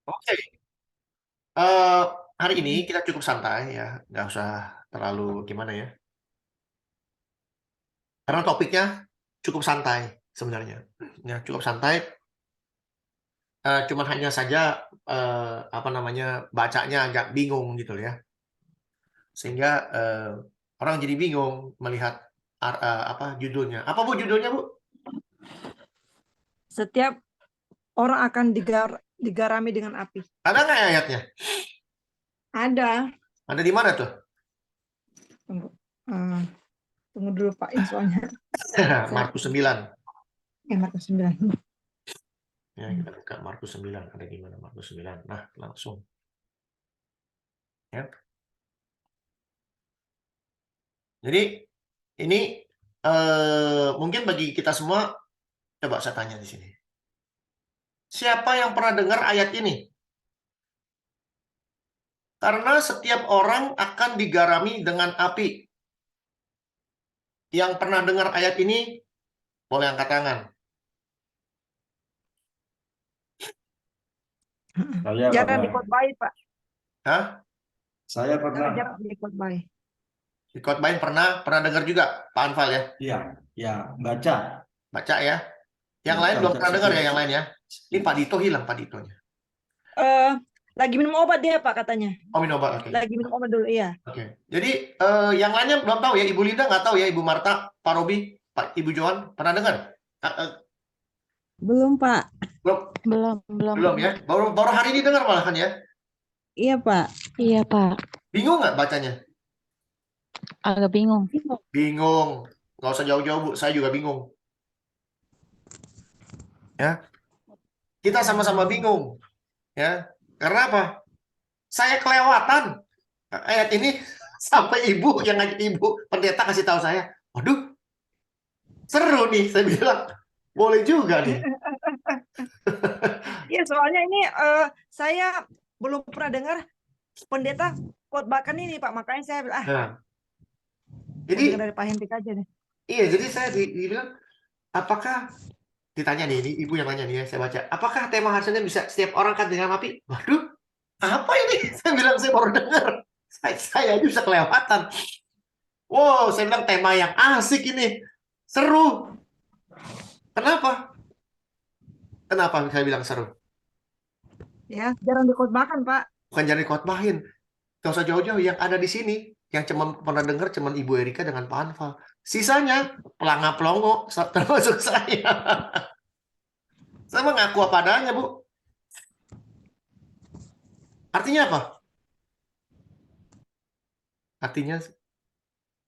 Oke, eh, hari ini kita cukup santai ya, nggak usah terlalu gimana ya. Karena topiknya cukup santai sebenarnya. Ya, cukup santai. Cuman hanya saja apa namanya bacanya agak bingung gitu ya, sehingga orang jadi bingung melihat apa judulnya. Apa bu judulnya bu? Setiap orang akan digarami dengan api. Ada nggak ayatnya? Ada. Ada di mana tuh? Tunggu, Eh, tunggu dulu Pak, ini soalnya saya Markus 9. Markus 9. Ya, kita buka Markus 9. Ada di mana Markus 9? Nah, langsung. Ya. Jadi ini mungkin bagi kita semua, coba saya tanya di sini. Siapa yang pernah dengar ayat ini? Karena setiap orang akan digarami dengan api. Yang pernah dengar ayat ini, boleh angkat tangan. Saya Jarang pernah. dikotbahi Pak. Hah? Saya pernah. Jarang dikotbahi. Dikotbahin pernah dengar juga, Pak Anfal ya? Iya, ya, baca. Baca ya. Yang lain belum Baca pernah dengar setiap. ya, yang lain ya? Ini Pak Dito hilang, Pak Ditonya. Eh, lagi minum obat dia Pak katanya. Oh, minum obat, oke. Lagi minum obat dulu, iya. Oke. Jadi yang lainnya belum tahu ya, Ibu Linda nggak tahu ya, Ibu Marta, Pak Robi, Pak Ibu Johan pernah dengar? Belum, Pak. Belum, Belum. belum ya. Baru hari ini dengar malahan ya. Iya, Pak. Iya, Pak. Bingung nggak bacanya? Agak bingung. Bingung. Nggak usah jauh-jauh Bu, saya juga bingung. Ya, kita sama-sama bingung. Ya, karena apa? Saya kelewatan ayat ini sampai ibu yang ngajak ibu pendeta kasih tahu saya. Waduh, seru nih. Saya bilang boleh juga nih. Iya, soalnya ini saya belum pernah dengar pendeta khotbahkan ini Pak, makanya saya bilang Nah, saya dengar jadi dari Pak Hendrik aja nih. iya, jadi saya dibilang apakah ditanya nih, ini ibu yang nanya nih ya, saya baca. Apakah tema harusnya bisa setiap orang kan dengan api? Waduh, apa ini? Saya bilang saya baru dengar. Saya aja bisa kelewatan. Wow, saya bilang tema yang asik ini. Seru. Kenapa? Kenapa saya bilang seru? Ya, jarang dikhotbahkan Pak. Bukan jadi khotbahin. Gak usah jauh-jauh. Yang ada di sini, yang cuma pernah dengar cuma Ibu Erika dengan Pak Anfal. Sisanya, pelanga-pelongo, termasuk saya. Saya mengaku apa adanya, Bu. Artinya apa? Artinya,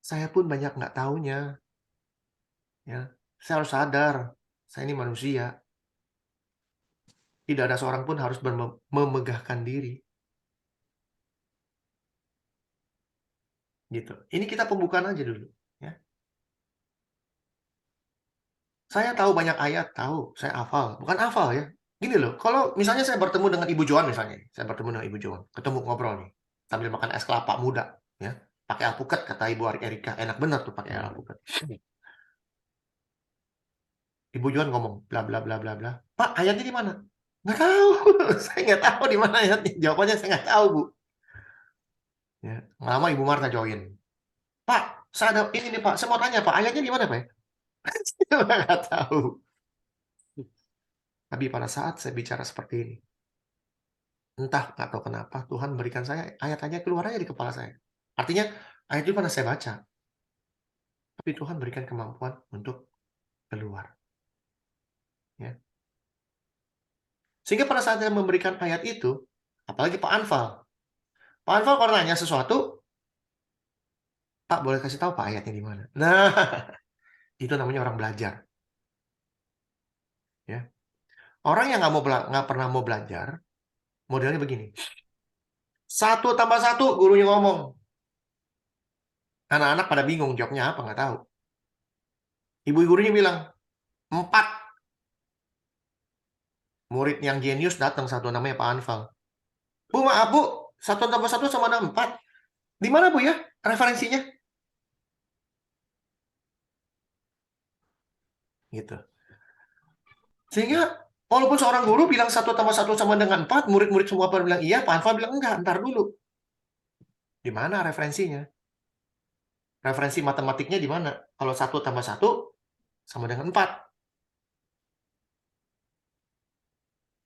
saya pun banyak nggak taunya. Ya, saya harus sadar, saya ini manusia. Tidak ada seorang pun harus memegahkan diri. Gitu. Ini kita pembukaan aja dulu. Ya. Saya tahu banyak ayat, tahu. Saya hafal. Bukan hafal ya. Gini loh, kalau misalnya saya bertemu dengan Ibu Joan misalnya. Saya bertemu dengan Ibu Joan. Ketemu ngobrol nih. Sambil makan es kelapa muda. Ya. Pakai alpukat, kata Ibu Erika. Enak bener tuh pakai alpukat. Ibu Joan ngomong, bla bla bla bla bla. Pak, ayatnya di mana? Nggak tahu. Saya nggak tahu di mana ayatnya. Jawabannya saya nggak tahu, Bu. Ya. Lama Ibu Marta join. Pak, saya ada ini nih Pak. Saya mau tanya Pak, ayatnya di mana Pak? Saya nggak tahu. Tapi pada saat saya bicara seperti ini, entah nggak tahu kenapa Tuhan berikan saya ayat-ayat keluar aja di kepala saya. Artinya ayat itu pernah saya baca, tapi Tuhan berikan kemampuan untuk keluar. Ya. Sehingga pada saat saya memberikan ayat itu, apalagi Pak Anfal kalau nanya sesuatu, Pak boleh kasih tahu Pak ayatnya di mana? Nah, itu namanya orang belajar. Ya. Orang yang nggak pernah mau belajar, modelnya begini. Satu tambah satu, gurunya ngomong. Anak-anak pada bingung, jawabnya apa, nggak tahu. Ibu gurunya bilang, 4. Murid yang jenius datang, satu namanya Pak Anfal. Bu, maaf Bu, satu tambah satu sama dengan 4. Di mana Bu ya referensinya? Gitu. Sehingga Walaupun seorang guru bilang 1+1 sama dengan 4, murid-murid semua pada bilang iya, Pak Anfal bilang enggak, ntar dulu. Di mana referensinya? Referensi matematiknya di mana? Kalau 1+1 sama dengan 4.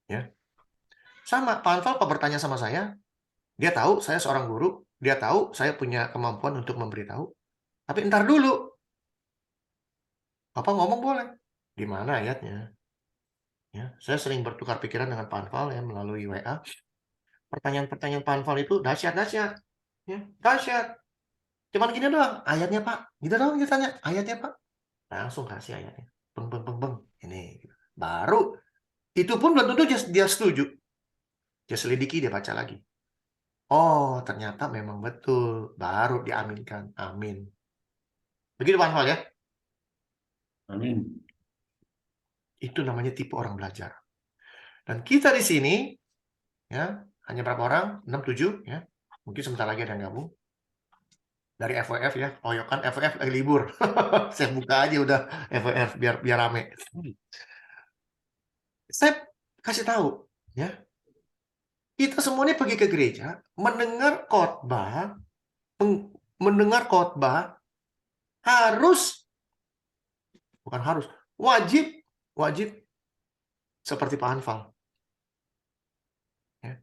Ya. Sama, Pak Anfal Pak bertanya sama saya, dia tahu saya seorang guru, dia tahu saya punya kemampuan untuk memberitahu. Tapi ntar dulu. Bapak ngomong boleh. Di mana ayatnya? Ya, saya sering bertukar pikiran dengan Pak Anfal ya melalui WA. Pertanyaan-pertanyaan Pak Anfal itu dahsyat-dahsyat. Ya, dahsyat. Cuman gini doang, ayatnya Pak. Gitu doang dia tanya, ayatnya Pak. Langsung kasih ayatnya. Beng, beng, beng, beng. Ini. Baru. Itu pun belum tentu dia setuju. Dia selidiki, dia baca lagi. Oh, ternyata memang betul. Baru diaminkan. Amin. Begitu Pak Anfal ya. Amin. Itu namanya tipe orang belajar. Dan kita di sini, ya, hanya berapa orang? 6, 7, ya. Mungkin sebentar lagi ada yang gabung. Dari FWF ya. Oh ya kan FWF lagi libur. Saya buka aja udah FWF biar rame. Saya kasih tahu, ya. Kita semuanya pergi ke gereja, mendengar khotbah harus, bukan harus, wajib seperti Pak Anfal. Ya.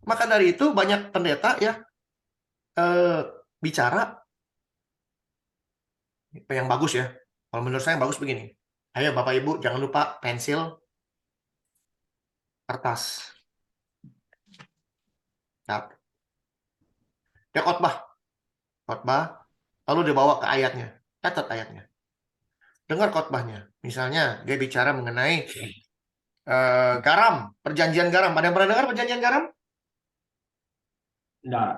Maka dari itu banyak pendeta ya bicara yang bagus ya. Kalau menurut saya yang bagus begini. Ayo Bapak Ibu jangan lupa pensil, kertas. Cat. Dia khotbah, lalu dibawa ke ayatnya, catat ayatnya. Dengar khotbahnya. Misalnya dia bicara mengenai garam, perjanjian garam. Ada yang pernah dengar perjanjian garam? Enggak.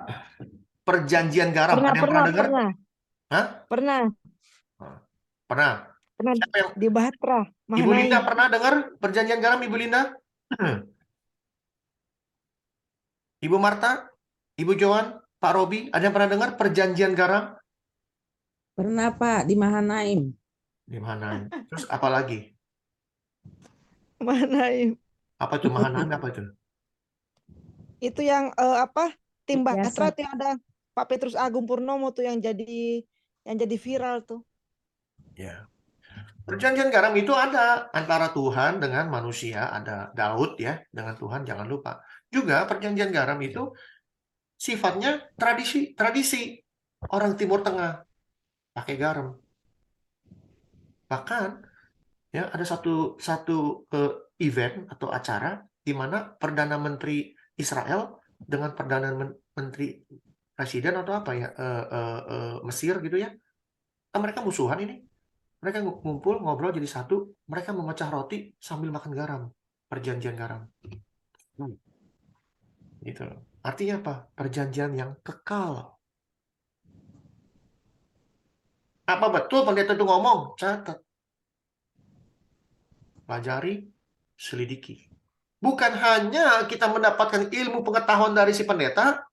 Perjanjian garam. Ada yang pernah dengar? Hah? Pernah Pernah. Siapa yang? dibahas pernah. Ibu Linda Mahanai. pernah dengar perjanjian garam, Ibu Linda? Ibu Marta, Ibu Joan, Pak Robi, ada yang pernah dengar perjanjian garam? Pernah Pak di Mahanaim. Di mana? Terus apa lagi? Mahanai. Apa itu Mahanaim? Apa itu? Itu yang tim Batra Biasa. tuh yang ada Pak Petrus Agung Purnomo tuh yang jadi viral tuh. Ya. Perjanjian garam itu ada antara Tuhan dengan manusia, ada Daud ya dengan Tuhan, jangan lupa. Juga perjanjian garam itu sifatnya tradisi orang Timur Tengah pakai garam. Bahkan ya ada satu event atau acara di mana Perdana Menteri Israel dengan Perdana Menteri Presiden atau apa ya Mesir gitu ya. Kan mereka musuhan ini. Mereka ngumpul, ngobrol jadi satu. Mereka memecah roti sambil makan garam. Perjanjian garam. Gitu. Artinya apa? Perjanjian yang kekal. Apa betul pendeta itu ngomong? Catat. Pelajari, selidiki. Bukan hanya kita mendapatkan ilmu pengetahuan dari si pendeta,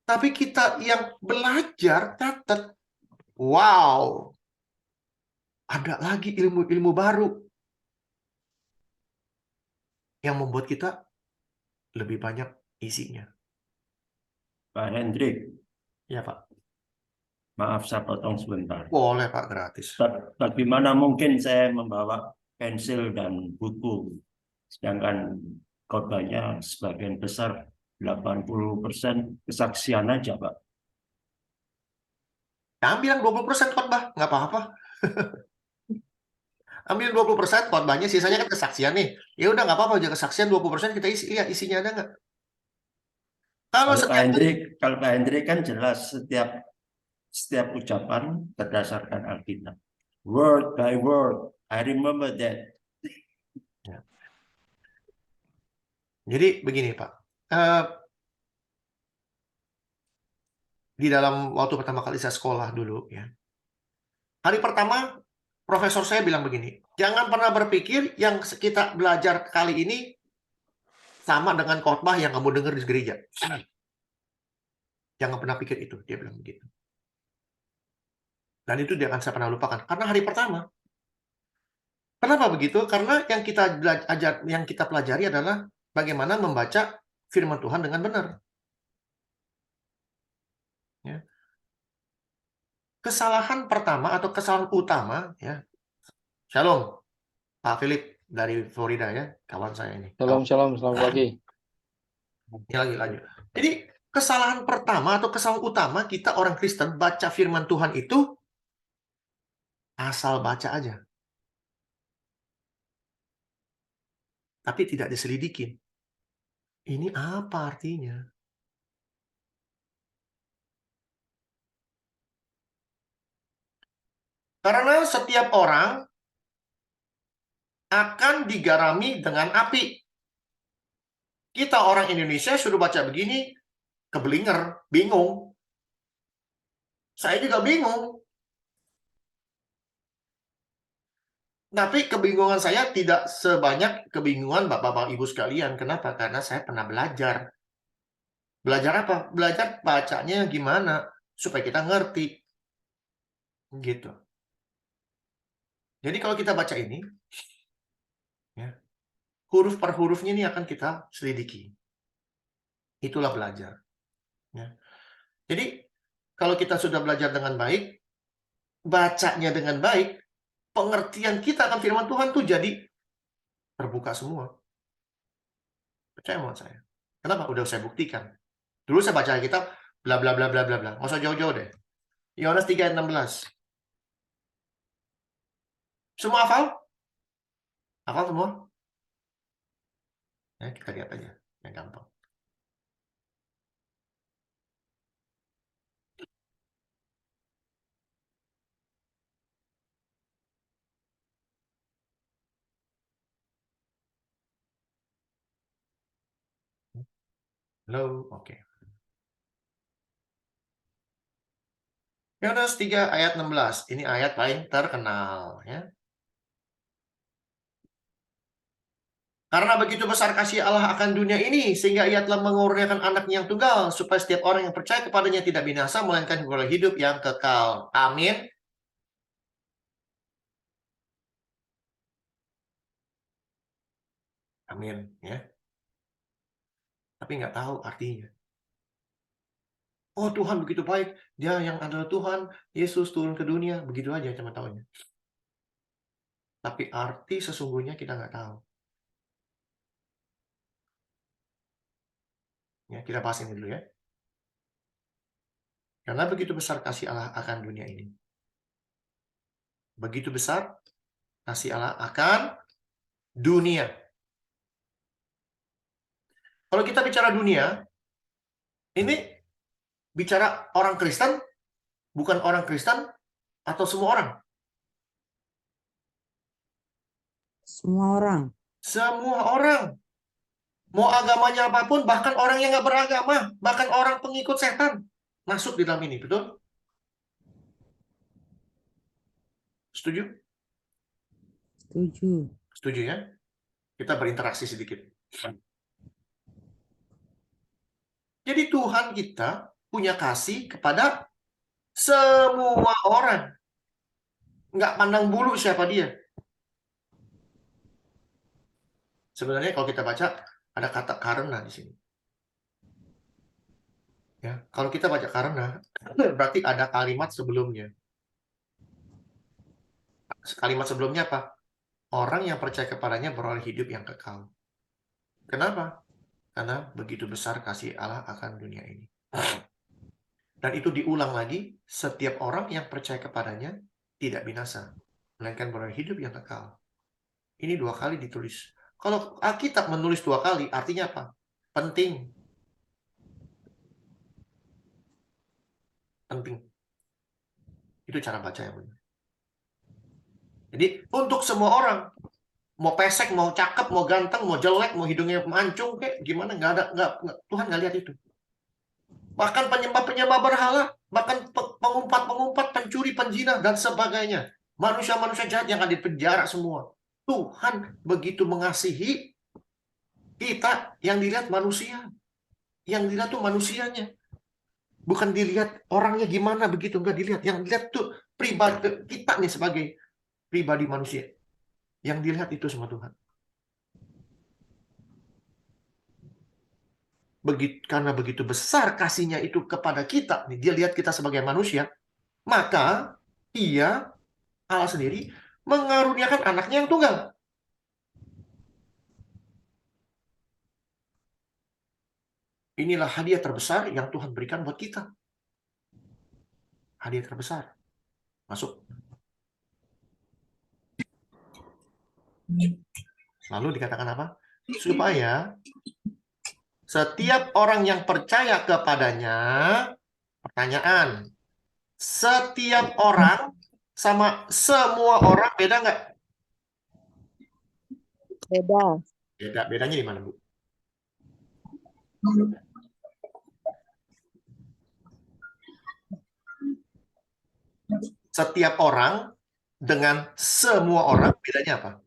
tapi kita yang belajar, catat. Wow. Ada lagi ilmu-ilmu baru yang membuat kita lebih banyak isinya. Pak Hendrik, Ya, Pak. maaf saya potong sebentar. Boleh, Pak, gratis. Bagaimana mungkin saya membawa pensil dan buku, sedangkan khotbahnya sebagian besar 80% kesaksian aja, Pak. Ambil yang 20% khotbah, nggak apa-apa. Ambil 20% khotbahnya, sisanya kan kesaksian nih. Ya udah nggak apa-apa, aja kesaksian 20% kita isi, lihat isinya ada nggak. Kalau Kalau Pak Hendrik kan jelas setiap ucapan berdasarkan Alkitab. Word by word. I remember that. Jadi begini Pak, di dalam waktu pertama kali saya sekolah dulu ya, hari pertama profesor saya bilang begini, jangan pernah berpikir yang kita belajar kali ini sama dengan khotbah yang kamu dengar di gereja. Jangan pernah pikir itu, dia bilang begitu. Dan itu dia akan saya pernah lupakan, karena hari pertama Kenapa begitu? Karena yang kita pelajari adalah bagaimana membaca firman Tuhan dengan benar. Ya. Kesalahan pertama atau kesalahan utama, ya. Shalom, Pak Philip dari Florida ya, kawan saya ini. Shalom, shalom, selamat pagi. Ini lagi lanjut. Jadi kesalahan pertama atau kesalahan utama kita orang Kristen baca firman Tuhan itu asal baca aja. Tapi tidak diselidikin. Ini apa artinya? Karena setiap orang akan digarami dengan api. Kita orang Indonesia suruh baca begini, kebelinger, bingung. Saya juga bingung. Tapi kebingungan saya tidak sebanyak kebingungan Bapak-Bapak Ibu sekalian. Kenapa? Karena saya pernah belajar. Belajar apa? Belajar bacanya gimana supaya kita ngerti. Gitu. Jadi kalau kita baca ini, ya, huruf per hurufnya ini akan kita selidiki. Itulah belajar. Ya. Jadi kalau kita sudah belajar dengan baik, bacanya dengan baik, pengertian kita akan firman Tuhan tuh jadi terbuka semua. Percaya sama saya. Kenapa? Udah saya buktikan. Dulu saya baca kitab bla bla bla bla bla bla. Nggak usah jauh-jauh deh. Yohanes 3 ayat 16. Semua hafal? Hafal semua? Ya, kita lihat aja. Yang gampang. Halo, oke. Yohanes 3 ayat 16. Ini ayat paling terkenal, ya. Karena begitu besar kasih Allah akan dunia ini, sehingga ia telah mengurniakan anaknya yang tunggal, supaya setiap orang yang percaya kepadanya tidak binasa, melainkan beroleh hidup yang kekal. Amin. Amin, ya. Tapi nggak tahu artinya. Oh, Tuhan begitu baik. Dia yang adalah Tuhan, Yesus turun ke dunia. Begitu aja cuma tahunya. Tapi arti sesungguhnya kita nggak tahu. Ya, kita bahas ini dulu ya. Karena begitu besar kasih Allah akan dunia ini. Begitu besar kasih Allah akan dunia. Kalau kita bicara dunia, ini bicara orang Kristen, bukan orang Kristen, atau semua orang? Semua orang. Semua orang. Mau agamanya apapun, bahkan orang yang nggak beragama, bahkan orang pengikut setan, masuk di dalam ini, betul? Setuju? Setuju. Setuju ya? Kita berinteraksi sedikit. Jadi Tuhan kita punya kasih kepada semua orang. Nggak pandang bulu siapa dia. Sebenarnya kalau kita baca, ada kata karena di sini. Ya, kalau kita baca karena, berarti ada kalimat sebelumnya. Kalimat sebelumnya apa? Orang yang percaya kepadanya beroleh hidup yang kekal. Kenapa? Karena begitu besar kasih Allah akan dunia ini. Dan itu diulang lagi, setiap orang yang percaya kepadanya tidak binasa, melainkan beroleh hidup yang kekal. Ini 2 kali ditulis. Kalau Alkitab menulis 2 kali, artinya apa? Penting. Penting. Itu cara baca yang benar. Jadi untuk semua orang, mau pesek, mau cakep, mau ganteng, mau jelek, mau hidungnya mancung, kayak gimana, Tuhan nggak lihat itu. Bahkan penyembah-penyembah berhala, bahkan pengumpat-pengumpat, pencuri, penjina, dan sebagainya. Manusia-manusia jahat yang ada di penjara semua. Tuhan begitu mengasihi kita, yang dilihat manusia. Yang dilihat tuh manusianya. Bukan dilihat orangnya gimana, begitu. Enggak dilihat. Yang dilihat tuh pribadi kita nih sebagai pribadi manusia. Yang dilihat itu sama Tuhan. Karena begitu besar kasihnya itu kepada kita, nih, dia lihat kita sebagai manusia, maka Dia, Allah sendiri, mengaruniakan anaknya yang tunggal. Inilah hadiah terbesar yang Tuhan berikan buat kita. Hadiah terbesar. Masuk. Lalu dikatakan apa? Supaya setiap orang yang percaya kepadanya, pertanyaan, setiap orang sama semua orang beda nggak? Beda. Bedanya di mana, Bu? Setiap orang dengan semua orang bedanya apa?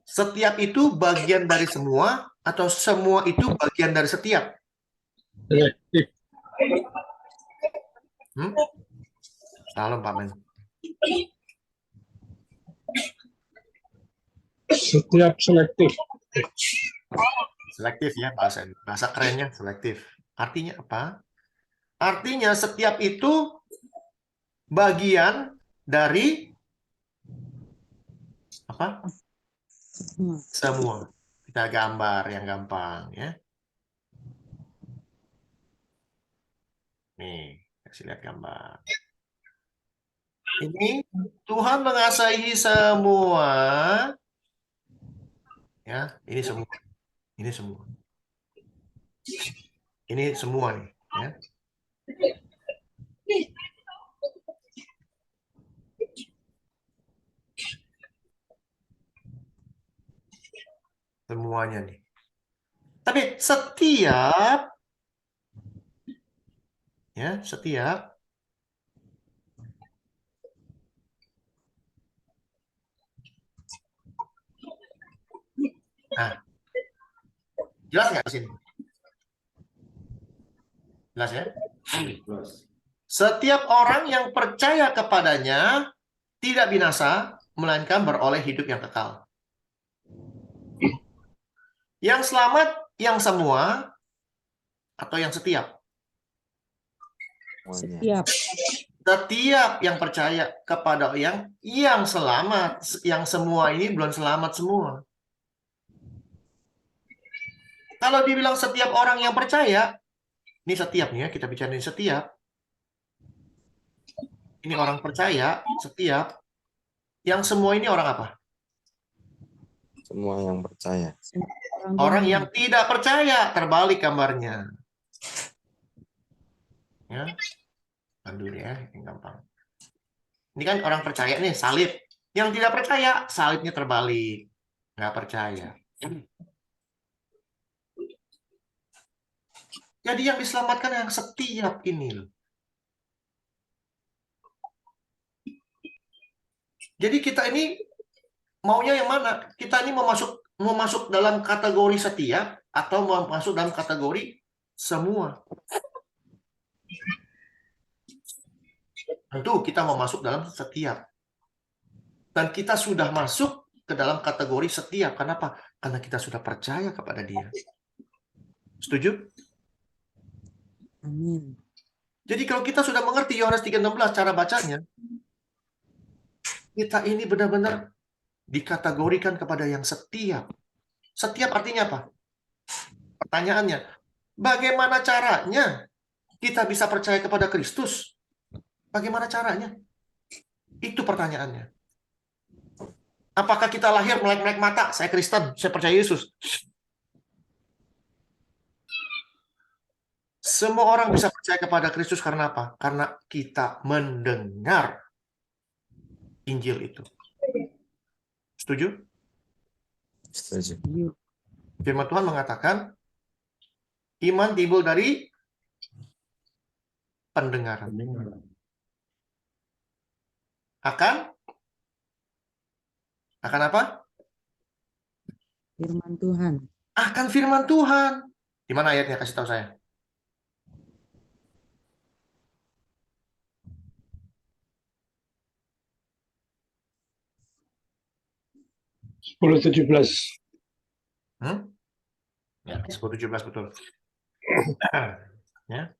Setiap itu bagian dari semua atau semua itu bagian dari setiap? Salam, Pak Men. Setiap selektif. Selektif ya, bahasa kerennya selektif. Artinya apa? Artinya setiap itu bagian dari apa? Semua. Kita gambar yang gampang ya. Nih, kasih lihat gambar. Ini Tuhan mengasihi semua. Ya, ini semua. Ini semua. Ini semua nih, ya. Semuanya nih. Tapi setiap nah, jelas nggak di sini? Jelas ya? Setiap orang yang percaya kepadanya tidak binasa, melainkan beroleh hidup yang kekal. Yang selamat, yang semua, atau yang setiap? Setiap. Setiap yang percaya kepada yang selamat, yang semua ini belum selamat semua. Kalau dibilang setiap orang yang percaya, ini setiap nih ya, kita bicarain setiap. Ini orang percaya, setiap. Yang semua ini orang apa? Semua yang percaya. Orang yang tidak percaya, terbalik gambarnya. Ya, dulu ya, yang gampang. Ini kan orang percaya nih, salib. Yang tidak percaya, salibnya terbalik. Nggak percaya. Jadi yang diselamatkan yang setiap ini loh. Jadi kita ini maunya yang mana? Kita ini mau masuk dalam kategori setiap atau mau masuk dalam kategori semua? Tentu kita mau masuk dalam setiap. Dan kita sudah masuk ke dalam kategori setiap. Kenapa? Karena kita sudah percaya kepada Dia. Setuju? Amin. Jadi kalau kita sudah mengerti Yohanes 3:16 cara bacanya, kita ini benar-benar dikategorikan kepada yang setiap. Setiap artinya apa? Pertanyaannya, bagaimana caranya kita bisa percaya kepada Kristus? Bagaimana caranya? Itu pertanyaannya. Apakah kita lahir melek-melek mata? Saya Kristen, saya percaya Yesus. Semua orang bisa percaya kepada Kristus karena apa? Karena kita mendengar Injil itu. Setuju? Setuju. Firman Tuhan mengatakan, iman timbul dari pendengaran. Akan apa? Firman Tuhan. Akan firman Tuhan. Di mana ayatnya? Kasih tahu saya. 10:17. Hmm? Ya, 10:17 betul. Ya.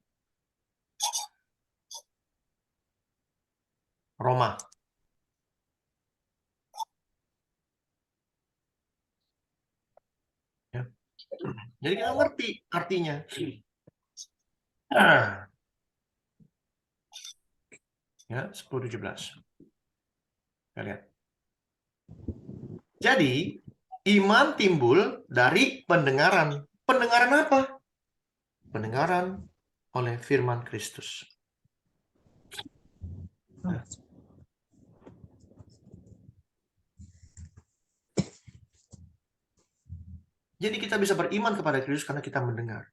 Roma. Ya. Jadi kita ngerti artinya. Ya, 10:17. Kita lihat. Jadi, iman timbul dari pendengaran. Pendengaran apa? Pendengaran oleh firman Kristus. Nah, jadi kita bisa beriman kepada Kristus karena kita mendengar.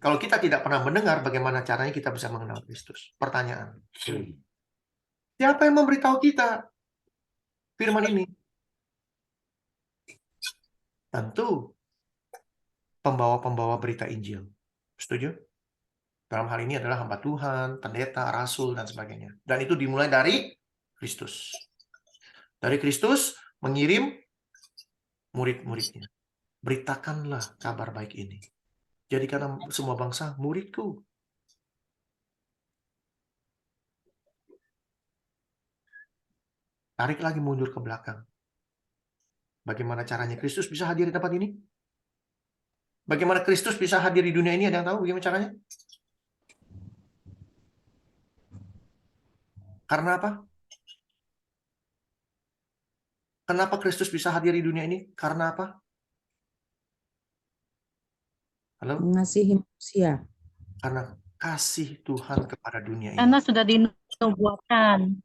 Kalau kita tidak pernah mendengar, bagaimana caranya kita bisa mengenal Kristus? Pertanyaan. Siapa yang memberitahu kita firman ini? Tentu pembawa-pembawa berita Injil. Setuju? Dalam hal ini adalah hamba Tuhan, pendeta, rasul, dan sebagainya. Dan itu dimulai dari Kristus. Dari Kristus mengirim murid-muridnya. Beritakanlah kabar baik ini. Jadikanlah semua bangsa muridku. Tarik lagi mundur ke belakang. Bagaimana caranya Kristus bisa hadir di tempat ini? Bagaimana Kristus bisa hadir di dunia ini? Ada yang tahu bagaimana caranya? Karena apa? Kenapa Kristus bisa hadir di dunia ini? Karena apa? Halo? Mengasihi manusia. Karena kasih Tuhan kepada dunia ini. Karena sudah dinubuatkan.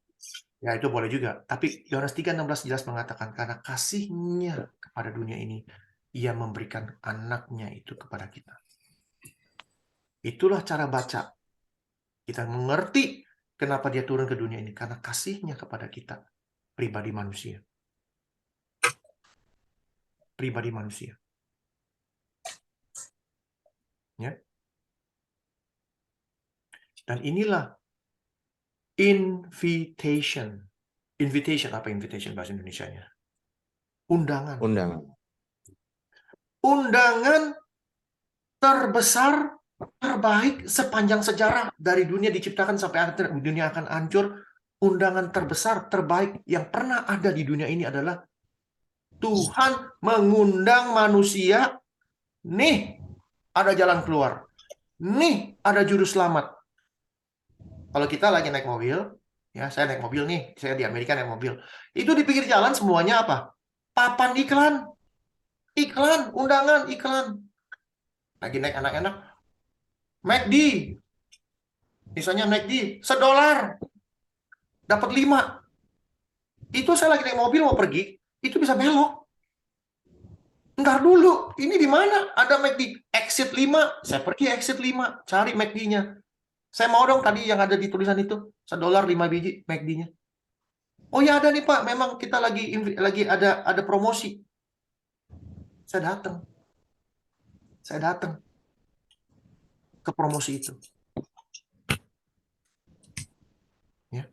Ya, itu boleh juga. Tapi Yohanes 3:16 jelas mengatakan, karena kasihnya kepada dunia ini, ia memberikan anaknya itu kepada kita. Itulah cara baca. Kita mengerti kenapa dia turun ke dunia ini. Karena kasihnya kepada kita. Pribadi manusia. Pribadi manusia. Ya. Dan inilah invitation. Invitation, apa invitation bahasa Indonesianya? Undangan. Undangan. Undangan terbesar, terbaik sepanjang sejarah dari dunia diciptakan sampai akhir dunia akan hancur. Undangan terbesar, terbaik yang pernah ada di dunia ini adalah Tuhan mengundang manusia. Nih, ada jalan keluar. Nih, ada juru selamat. Kalau kita lagi naik mobil, ya saya naik mobil nih, saya di Amerika naik mobil. Itu di pinggir jalan semuanya apa? Papan iklan. Iklan, undangan, iklan. Lagi naik anak-anak. McD. Misalnya McD, $1. Dapat 5. Itu saya lagi naik mobil mau pergi, itu bisa belok. Ntar dulu, ini di mana? Ada McD, exit 5. Saya pergi exit 5, cari McD-nya. Saya mau dong tadi yang ada di tulisan itu, $1 5 biji McD-nya. Oh ya ada nih Pak, memang kita lagi ada promosi. Saya datang. Ke promosi itu. Ya.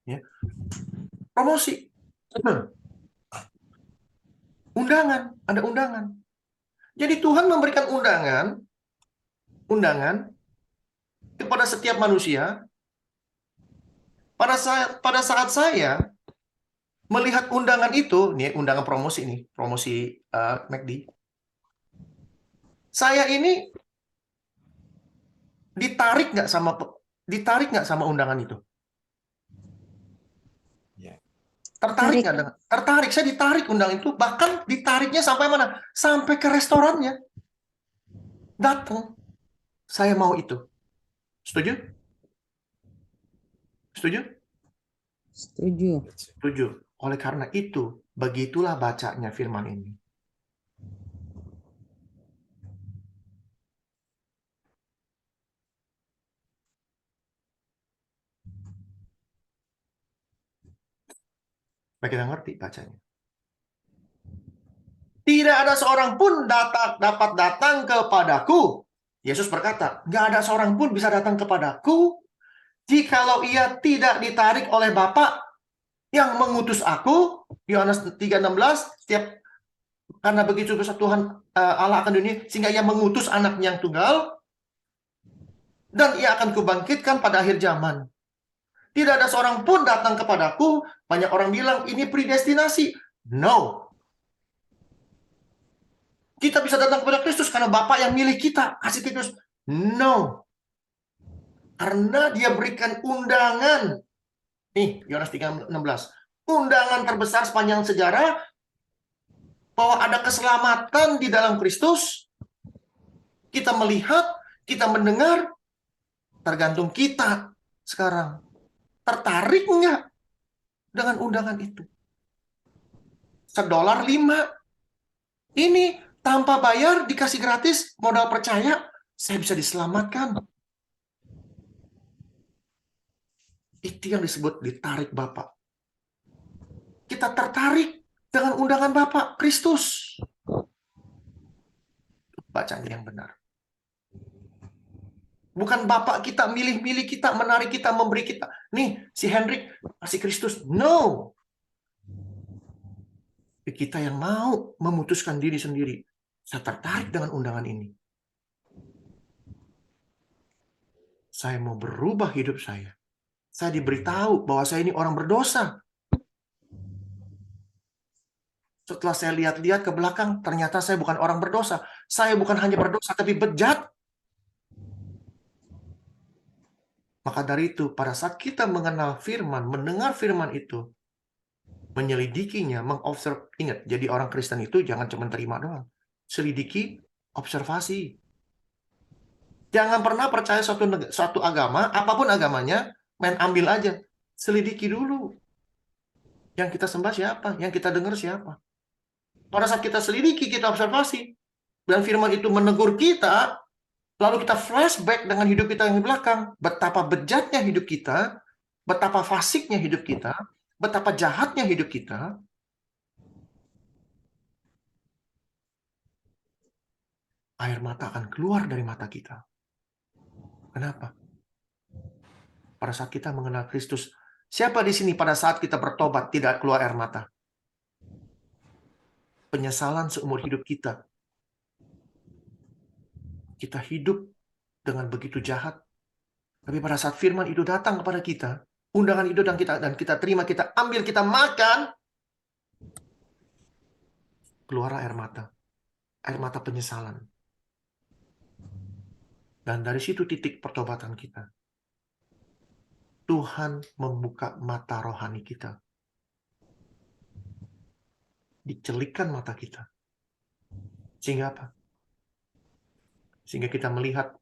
Ya. Promosi. Undangan, ada undangan. Jadi Tuhan memberikan undangan kepada setiap manusia. Pada saat saya melihat undangan itu, nih undangan promosi nih, promosi McD. Saya ini ditarik nggak sama undangan itu? Ya. Tertarik nggak dengan? Tertarik, saya ditarik undangan itu, bahkan ditariknya sampai mana? Sampai ke restorannya. Datang, saya mau itu. Setuju? Setuju? Setuju. Setuju. Oleh karena itu, begitulah bacanya firman ini. Supaya kita ngerti bacanya. Tidak ada seorang pun dapat datang kepadaku. Yesus berkata, nggak ada seorang pun bisa datang kepadaku jikalau ia tidak ditarik oleh Bapa yang mengutus aku. Yohanes 3:16, karena begitu besar Tuhan Allah akan dunia sehingga ia mengutus anaknya yang tunggal, dan ia akan kubangkitkan pada akhir zaman. Tidak ada seorang pun datang kepadaku. Banyak orang bilang ini predestinasi. No. Kita bisa datang kepada Kristus karena Bapa yang milih kita, kasih Kristus. No. Karena dia berikan undangan. Nih, Yohanes 3:16. Undangan terbesar sepanjang sejarah bahwa ada keselamatan di dalam Kristus. Kita melihat, kita mendengar, tergantung kita sekarang. Tertarik nggak dengan undangan itu? $1.05. Ini tanpa bayar, dikasih gratis, modal percaya, saya bisa diselamatkan. Itu yang disebut ditarik Bapa. Kita tertarik dengan undangan Bapa, Kristus. Bacanya yang benar. Bukan Bapak kita milih-milih kita, menarik kita, memberi kita. Nih, si Hendrik kasih Kristus. No. Kita yang mau memutuskan diri sendiri. Saya tertarik dengan undangan ini. Saya mau berubah hidup saya. Saya diberitahu bahwa saya ini orang berdosa. Setelah saya lihat-lihat ke belakang, ternyata saya bukan orang berdosa. Saya bukan hanya berdosa, tapi bejat. Maka dari itu, pada saat kita mengenal firman, mendengar firman itu, menyelidikinya, mengobserv, ingat, jadi orang Kristen itu jangan cuma terima doang. Selidiki, observasi. Jangan pernah percaya suatu agama, apapun agamanya, main ambil aja. Selidiki dulu. Yang kita sembah siapa? Yang kita dengar siapa? Pada saat kita selidiki, kita observasi, dan firman itu menegur kita, lalu kita flashback dengan hidup kita yang di belakang. Betapa bejatnya hidup kita, betapa fasiknya hidup kita, betapa jahatnya hidup kita. Air mata akan keluar dari mata kita. Kenapa? Pada saat kita mengenal Kristus, siapa di sini pada saat kita bertobat tidak keluar air mata? Penyesalan seumur hidup kita. Kita hidup dengan begitu jahat. Tapi pada saat firman itu datang kepada kita, undangan itu dan kita terima, kita ambil, kita makan, keluar air mata. Air mata penyesalan. Dan dari situ titik pertobatan kita. Tuhan membuka mata rohani kita. Dicelikkan mata kita. Sehingga apa? Sehingga kita melihat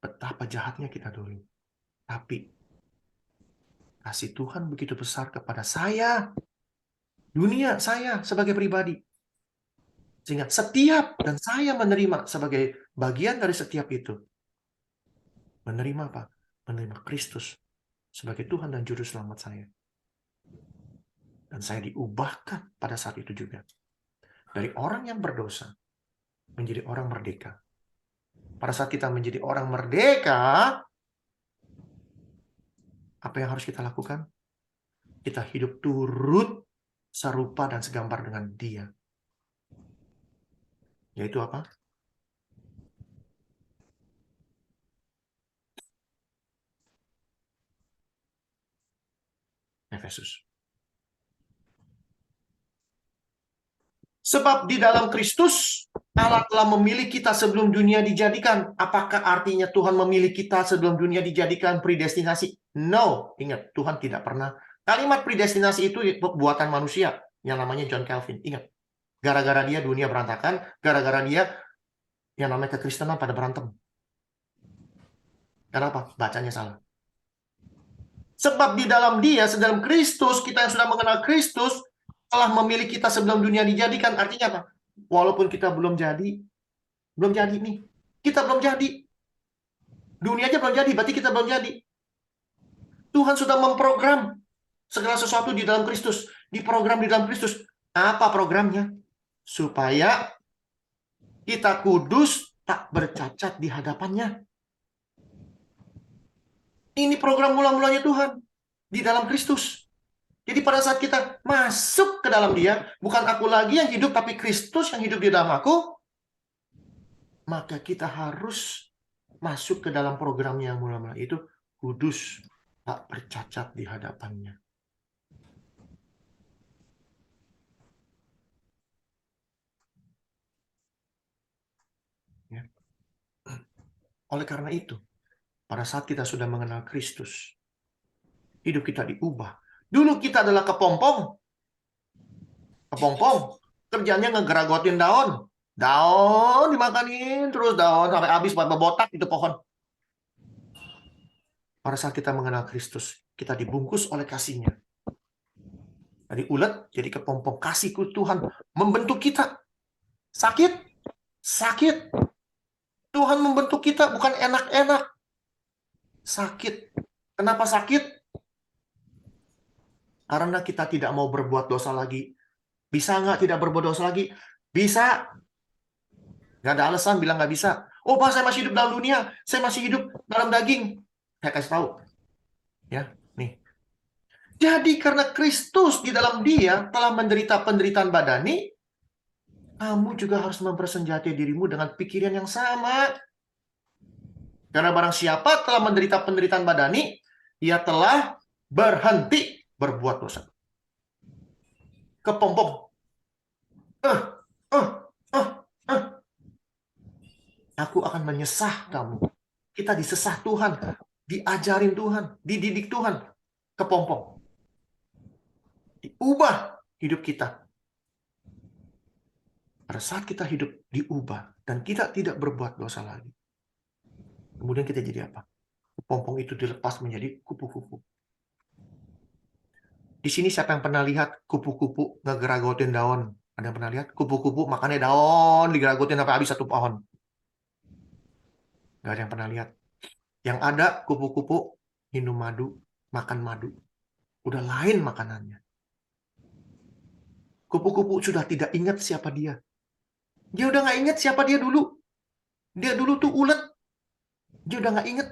betapa jahatnya kita dulu. Tapi kasih Tuhan begitu besar kepada saya. Dunia saya sebagai pribadi. Sehingga setiap, dan saya menerima sebagai bagian dari setiap itu. Menerima apa? Menerima Kristus sebagai Tuhan dan Juru Selamat saya. Dan saya diubahkan pada saat itu juga. Dari orang yang berdosa menjadi orang merdeka. Pada saat kita menjadi orang merdeka, apa yang harus kita lakukan? Kita hidup turut serupa dan segambar dengan Dia. Yaitu apa? Efesus. Sebab di dalam Kristus, Allah telah memilih kita sebelum dunia dijadikan. Apakah artinya Tuhan memilih kita sebelum dunia dijadikan predestinasi? No. Ingat, Tuhan tidak pernah. Kalimat predestinasi itu buatan manusia. Yang namanya John Calvin. Ingat. Gara-gara dia dunia berantakan. Gara-gara dia yang namanya kekristenan pada berantem. Kenapa? Bacanya salah. Sebab di dalam Dia, dalam Kristus, kita yang sudah mengenal Kristus, telah memilih kita sebelum dunia dijadikan. Artinya apa? Walaupun kita belum jadi nih. Kita belum jadi. Dunia aja belum jadi, berarti kita belum jadi. Tuhan sudah memprogram segala sesuatu di dalam Kristus. Diprogram di dalam Kristus. Apa programnya? supaya kita kudus, tak bercacat di hadapannya. Ini program mula-mulanya Tuhan di dalam Kristus. Jadi pada saat kita masuk ke dalam Dia, bukan aku lagi yang hidup, tapi Kristus yang hidup di dalam aku, maka kita harus masuk ke dalam programnya yang mula-mula itu, kudus, tak bercacat di hadapannya. Ya. Oleh karena itu, pada saat kita sudah mengenal Kristus, hidup kita diubah. Dulu kita adalah kepompong. Kepompong. Kerjanya ngegeragotin daun. Daun dimakanin, terus daun sampai habis buat botak itu pohon. Pada saat kita mengenal Kristus, kita dibungkus oleh kasih-Nya. Dari ulet jadi kepompong. Kasih Tuhan membentuk kita. Sakit? Sakit. Tuhan membentuk kita bukan enak-enak. Sakit. Kenapa sakit? Karena kita tidak mau berbuat dosa lagi. Bisa nggak tidak berbuat dosa lagi? Bisa. Nggak ada alasan bilang nggak bisa. Oh, Pak, saya masih hidup dalam dunia. Saya masih hidup dalam daging. Saya kasih tahu. Ya, nih. Jadi karena Kristus di dalam Dia telah menderita penderitaan badani, kamu juga harus mempersenjatai dirimu dengan pikiran yang sama. Karena barang siapa telah menderita penderitaan badani, ia telah berhenti berbuat dosa. Kepompong. Aku akan menyesah kamu. Kita disesah Tuhan, diajarin Tuhan, dididik Tuhan. Kepompong. Diubah hidup kita. Pada saat kita hidup diubah dan kita tidak berbuat dosa lagi. Kemudian kita jadi apa? Kepompong itu dilepas menjadi kupu-kupu. Di sini siapa yang pernah lihat kupu-kupu ngegeragotin daun? Ada yang pernah lihat? Kupu-kupu makannya daun, digeragotin sampai habis satu pohon. Gak ada yang pernah lihat. Yang ada kupu-kupu minum madu, makan madu. Udah lain makanannya. Kupu-kupu sudah tidak ingat siapa dia. Dia udah gak ingat siapa dia dulu. Dia dulu tuh ulet. Dia udah gak ingat.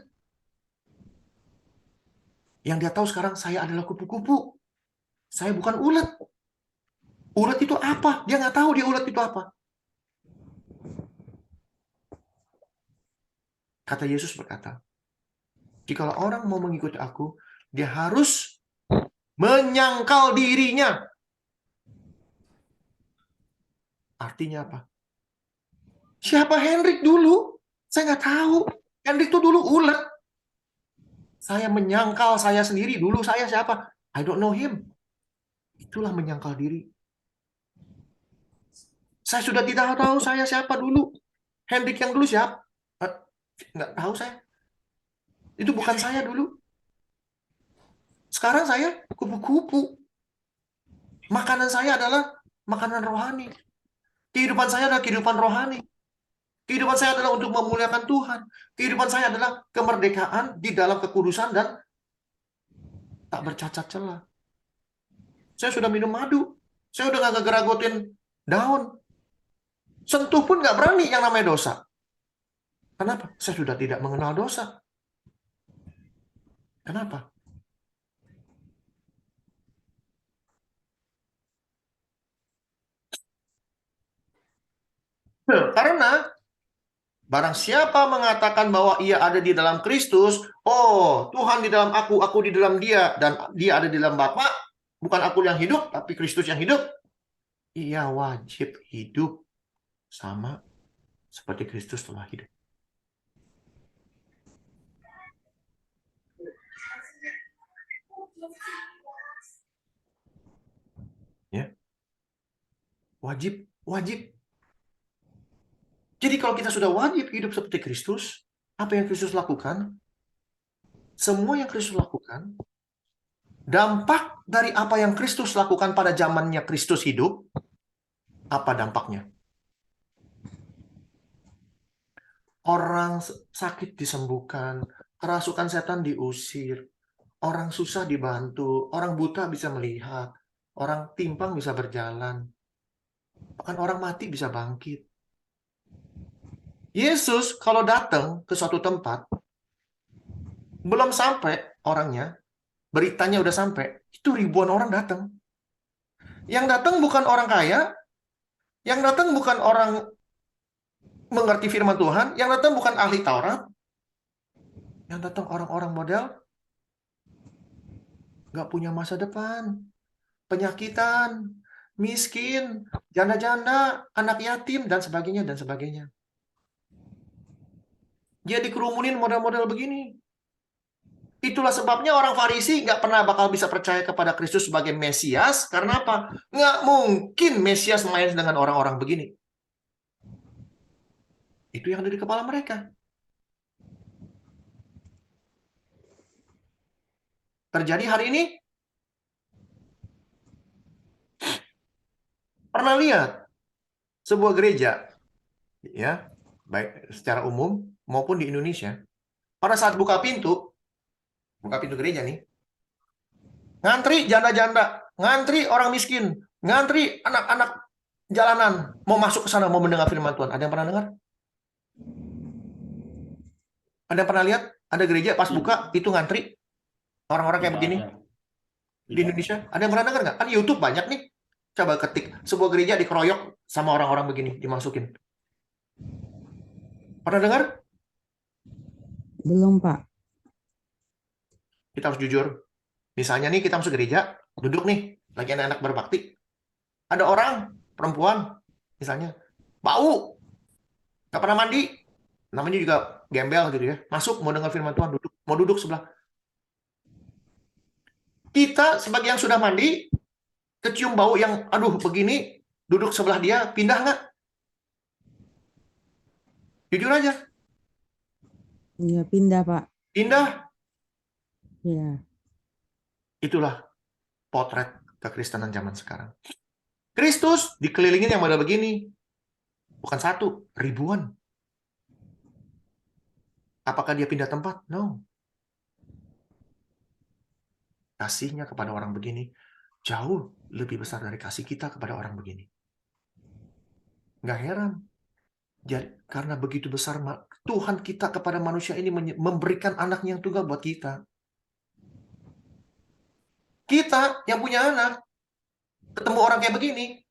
Yang dia tahu sekarang, saya adalah kupu-kupu. Saya bukan ulet. Ulet itu apa? Dia nggak tahu dia ulet itu apa. Kata Yesus berkata, jikalau orang mau mengikuti aku, dia harus menyangkal dirinya. Artinya apa? Siapa Hendrik dulu? Saya nggak tahu. Hendrik itu dulu ulet. Saya menyangkal saya sendiri. Dulu saya siapa? I don't know him. Itulah menyangkal diri. Saya sudah tidak tahu saya siapa dulu. Hendrik yang dulu siapa? Nggak tahu saya. Itu bukan saya dulu. Sekarang saya kupu-kupu. Makanan saya adalah makanan rohani. Kehidupan saya adalah kehidupan rohani. Kehidupan saya adalah untuk memuliakan Tuhan. Kehidupan saya adalah kemerdekaan di dalam kekudusan dan tak bercacat celah. Saya sudah minum madu. Saya udah nggak geragotin daun. Sentuh pun nggak berani yang namanya dosa. Kenapa? Saya sudah tidak mengenal dosa. Kenapa? Karena barang siapa mengatakan bahwa ia ada di dalam Kristus, oh, Tuhan di dalam aku di dalam dia, dan dia ada di dalam Bapa, bukan aku yang hidup, tapi Kristus yang hidup, ia wajib hidup sama seperti Kristus telah hidup. Ya. Wajib. Jadi kalau kita sudah wajib hidup seperti Kristus, apa yang Kristus lakukan? Semua yang Kristus lakukan, dampak dari apa yang Kristus lakukan pada zamannya Kristus hidup, apa dampaknya? Orang sakit disembuhkan, kerasukan setan diusir, orang susah dibantu, orang buta bisa melihat, orang timpang bisa berjalan, Bahkan orang mati bisa bangkit. Yesus kalau datang ke suatu tempat, belum sampai orangnya, beritanya udah sampai, itu ribuan orang datang. Yang datang bukan orang kaya, yang datang bukan orang mengerti firman Tuhan, yang datang bukan ahli Taurat, yang datang orang-orang model nggak punya masa depan, penyakitan, miskin, janda-janda, anak yatim, dan sebagainya, dan sebagainya. Dia dikerumunin model-model begini. Itulah sebabnya orang Farisi nggak pernah bakal bisa percaya kepada Kristus sebagai Mesias. Karena apa? Nggak mungkin Mesias main dengan orang-orang begini. Itu yang ada di kepala mereka. Terjadi hari ini? Pernah lihat sebuah gereja, ya, baik secara umum maupun di Indonesia, pada saat buka pintu gereja nih, ngantri janda-janda, ngantri orang miskin, ngantri anak-anak jalanan mau masuk ke sana mau mendengar firman Tuhan. Ada yang pernah dengar? Ada yang pernah lihat? Ada gereja pas buka itu ngantri orang-orang kayak Tidak begini ada. di Indonesia? Ada yang pernah dengar nggak? Kan YouTube banyak nih. Coba ketik sebuah gereja dikeroyok sama orang-orang begini dimasukin. Pernah dengar? Belum, Pak. Kita harus jujur. Misalnya nih kita masuk gereja, duduk nih, lagi anak-anak berbakti. Ada orang, perempuan, misalnya, bau, nggak pernah mandi, namanya juga gembel gitu ya, masuk mau dengar firman Tuhan, mau duduk sebelah. Kita sebagai yang sudah mandi, kecium bau yang, aduh begini, duduk sebelah dia, pindah nggak? Jujur aja, Iya, pindah, Pak. pindah. Iya. Itulah potret kekristenan zaman sekarang. Kristus dikelilingin yang model begini. Bukan satu, ribuan. Apakah dia pindah tempat? No. Kasihnya kepada orang begini jauh lebih besar dari kasih kita kepada orang begini. Nggak heran. Jadi, karena begitu besar Tuhan kita kepada manusia ini memberikan anaknya yang tunggal buat kita. Kita yang punya anak, ketemu orang kayak begini,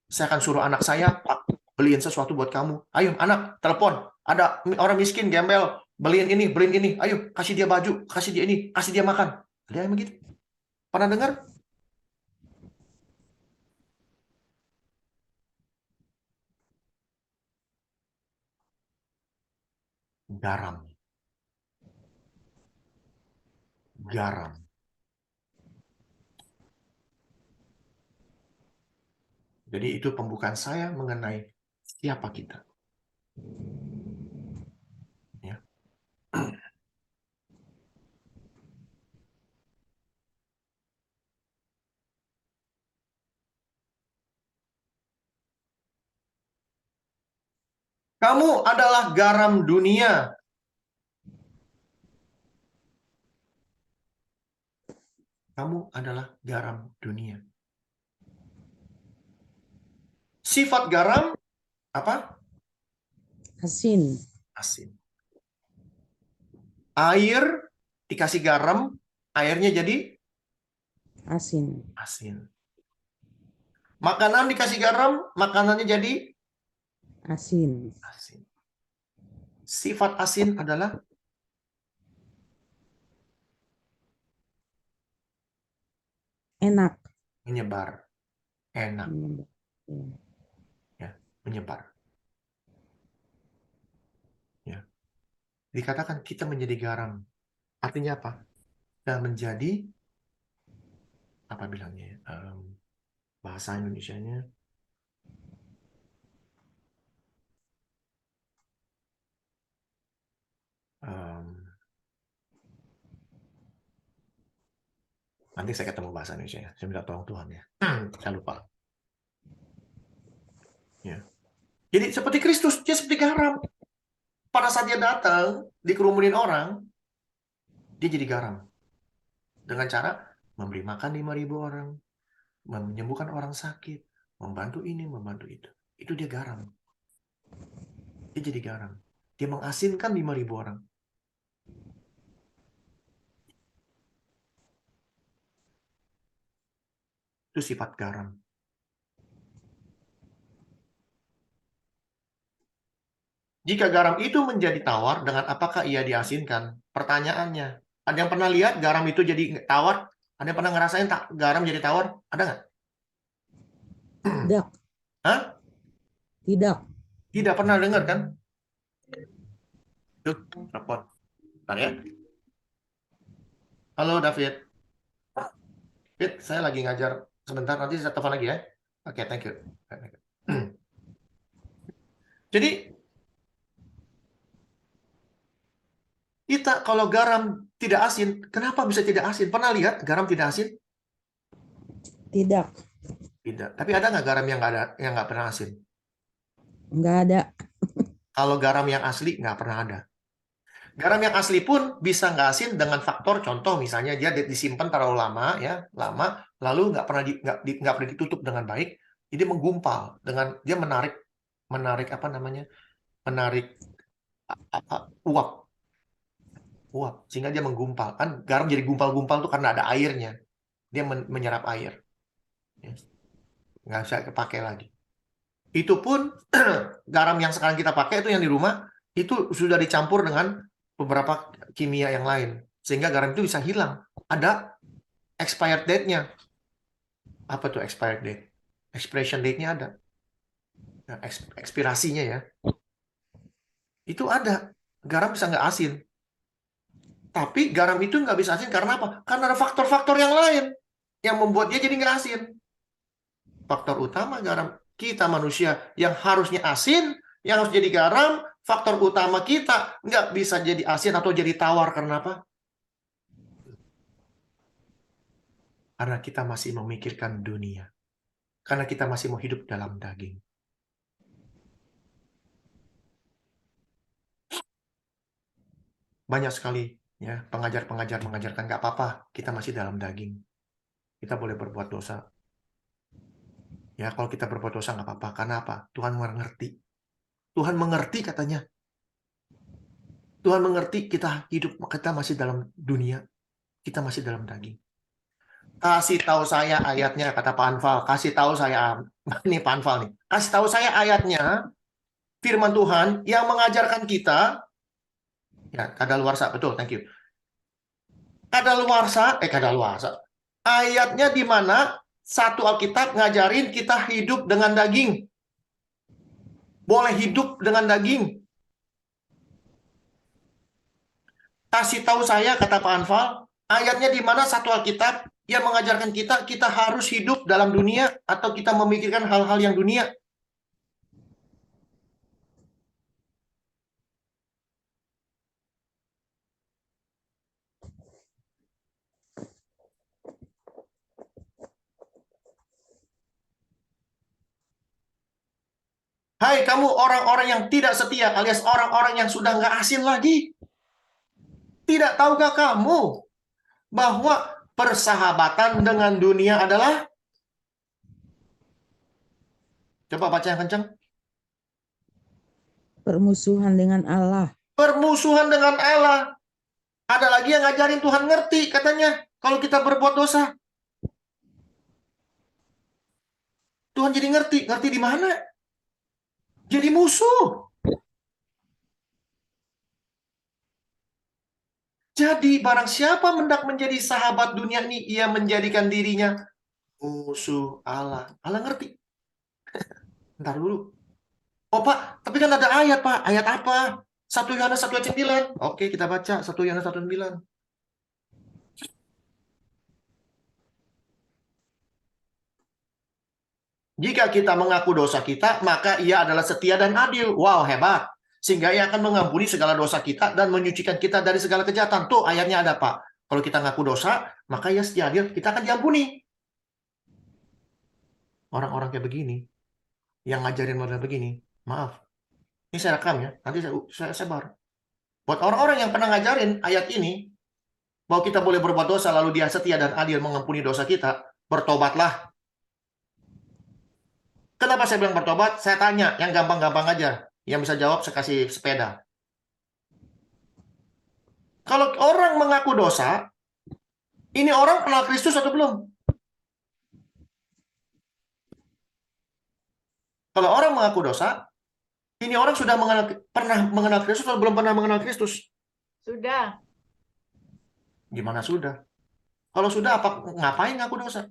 saya akan suruh anak saya, Pak, beliin sesuatu buat kamu. Ayo anak, telepon. Ada orang miskin, gembel, beliin ini, beliin ini. Ayo, kasih dia baju, kasih dia ini, kasih dia makan. Ada yang begitu? Pernah dengar? Garam. Garam. Jadi itu pembukaan saya mengenai siapa kita. Ya. Kamu adalah garam dunia. Kamu adalah garam dunia. Sifat garam apa? Asin. Asin. Air dikasih garam, airnya jadi Asin. asin. Makanan dikasih garam, makanannya jadi Asin. asin. Sifat asin adalah Enak. menyebar. Enak, Iya. ya, menyebar. Ya. Dikatakan kita menjadi garam. Artinya apa? Kita menjadi apa bilangnya? Bahasa Indonesianya nanti saya ketemu bahasa Indonesia. Saya minta tolong Tuhan ya. Saya lupa. Ya. Jadi seperti Kristus, dia seperti garam. Pada saat dia datang, dikerumunin orang, dia jadi garam. Dengan cara memberi makan 5.000 orang, menyembuhkan orang sakit, membantu ini, membantu itu. Itu dia garam. Dia jadi garam. Dia mengasinkan 5.000 orang. Itu sifat garam. Jika garam itu menjadi tawar, dengan apakah ia diasinkan? Pertanyaannya, ada yang pernah lihat garam itu jadi tawar? Ada yang pernah ngerasain garam jadi tawar? Ada nggak? Tidak. Hah? Tidak. Tidak pernah dengar kan? Tuh, telepon. Bentar ya. Halo David. David, saya lagi ngajar sebentar, nanti saya telepon lagi ya. Oke, thank you. Jadi, kita kalau garam tidak asin, kenapa bisa tidak asin? Pernah lihat garam tidak asin? Tidak. Tidak. Tapi ada nggak garam yang nggak pernah asin? Nggak ada. Kalau garam yang asli nggak pernah ada. Garam yang asli pun bisa nggak asin dengan faktor contoh misalnya dia disimpan terlalu lama ya, lama, lalu nggak pernah ditutup dengan baik, jadi menggumpal dengan dia menarik apa namanya, menarik uap sehingga dia menggumpal. Kan garam jadi gumpal-gumpal tuh karena ada airnya, dia menyerap air, ya. Nggak bisa kepakai lagi. Itu pun garam yang sekarang kita pakai itu yang di rumah itu sudah dicampur dengan beberapa kimia yang lain sehingga garam itu bisa hilang. Ada expired date-nya. Apa tuh expired date? Expiration date-nya ada. Nah, ekspirasinya ya. Itu ada. Garam bisa nggak asin. Tapi garam itu nggak bisa asin karena apa? Karena ada faktor-faktor yang lain yang membuat dia jadi nggak asin. Faktor utama garam kita manusia yang harusnya asin, yang harus jadi garam, faktor utama kita nggak bisa jadi asin atau jadi tawar. Karena apa? Karena kita masih memikirkan dunia. Karena kita masih mau hidup dalam daging. Banyak sekali ya pengajar-pengajar mengajarkan nggak apa-apa, kita masih dalam daging. Kita boleh berbuat dosa. Ya, kalau kita berbuat dosa nggak apa-apa. Karena apa? Tuhan mengerti. Tuhan mengerti katanya. Tuhan mengerti kita hidup, kita masih dalam dunia. Kita masih dalam daging. Kasih tahu saya ayatnya, kata Pak Anfal. Kasih tahu saya, ini Pak Anfal nih. Kasih tahu saya ayatnya, firman Tuhan yang mengajarkan kita, ya, kadaluarsa, betul, thank you. Kadaluarsa. Ayatnya di mana satu Alkitab ngajarin kita hidup dengan daging. Boleh hidup dengan daging. Kasih tahu saya, kata Pak Anfal, ayatnya di mana satu Alkitab yang mengajarkan kita harus hidup dalam dunia atau kita memikirkan hal-hal yang dunia. Hai kamu orang-orang yang tidak setia alias orang-orang yang sudah nggak asin lagi. Tidak tahukah kamu bahwa persahabatan dengan dunia adalah, coba baca yang kencang, Permusuhan dengan Allah. permusuhan dengan Allah. Ada lagi yang ngajarin Tuhan ngerti katanya kalau kita berbuat dosa. Tuhan jadi ngerti di mana? Jadi musuh. Jadi barang siapa hendak menjadi sahabat dunia ini, ia menjadikan dirinya musuh Allah. Allah ngerti. Ntar dulu. Oh Pak, tapi kan ada ayat Pak. Ayat apa? 1 Yohanes 1 ayat 9. Oke, kita baca 1 Yohanes 1 ayat 9. Jika kita mengaku dosa kita, maka ia adalah setia dan adil. Wow, hebat. Sehingga ia akan mengampuni segala dosa kita dan menyucikan kita dari segala kejahatan. Tuh ayatnya ada Pak. Kalau kita ngaku dosa, maka ia setia adil, kita akan diampuni. Orang-orang kayak begini, yang ngajarin model begini, maaf. Ini saya rekam ya, nanti saya sebar. Buat orang-orang yang pernah ngajarin ayat ini, bahwa kita boleh berbuat dosa, lalu dia setia dan adil mengampuni dosa kita, bertobatlah. Kenapa saya bilang bertobat? Saya tanya yang gampang-gampang aja. Yang bisa jawab saya kasih sepeda. Kalau orang mengaku dosa, ini orang kenal Kristus atau belum? Kalau orang mengaku dosa, ini orang sudah pernah mengenal Kristus atau belum pernah mengenal Kristus? Sudah. Gimana sudah? Kalau sudah, ngapain ngaku dosa?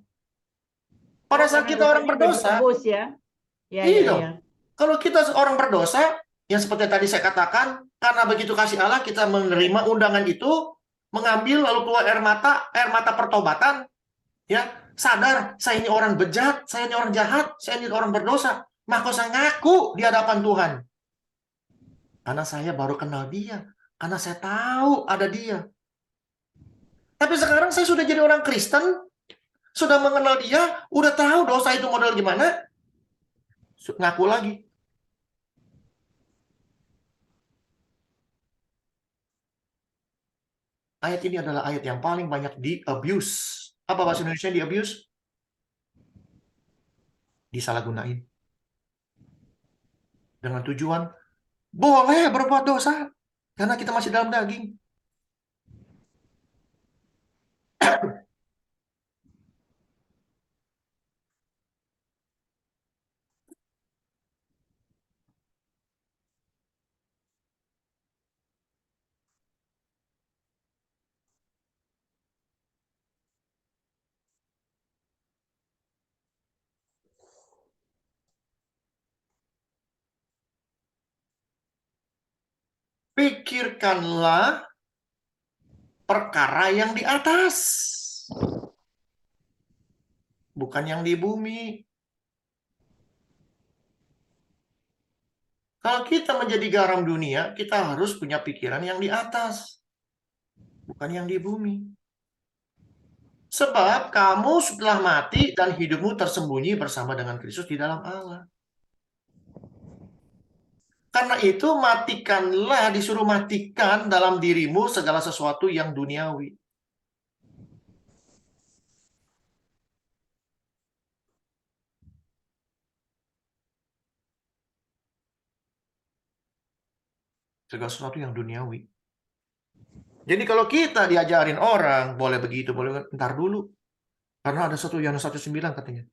Pada saat Karena kita orang dosanya udah berdosa, ditebus ya. Ya, iya ya, dong. ya. Kalau kita orang berdosa, yang seperti tadi saya katakan, karena begitu kasih Allah, kita menerima undangan itu, mengambil lalu keluar air mata pertobatan, ya, sadar, saya ini orang bejat, saya ini orang jahat, saya ini orang berdosa, maka saya ngaku di hadapan Tuhan. Karena saya baru kenal dia, karena saya tahu ada dia. Tapi sekarang saya sudah jadi orang Kristen, sudah mengenal dia, udah tahu dosa itu model gimana, ngaku lagi. Ayat ini adalah ayat yang paling banyak di-abuse. Apa bahasa Indonesia di-abuse? Disalahgunain. Dengan tujuan, boleh berbuat dosa. Karena kita masih dalam daging. Pikirkanlah perkara yang di atas. Bukan yang di bumi. Kalau kita menjadi garam dunia, kita harus punya pikiran yang di atas. Bukan yang di bumi. Sebab kamu setelah mati dan hidupmu tersembunyi bersama dengan Kristus di dalam Allah. Karena itu matikanlah, disuruh matikan dalam dirimu segala sesuatu yang duniawi. Segala sesuatu yang duniawi. Jadi kalau kita diajarin orang, boleh begitu, boleh ntar dulu. Karena ada satu Yohanes 1:9 katanya.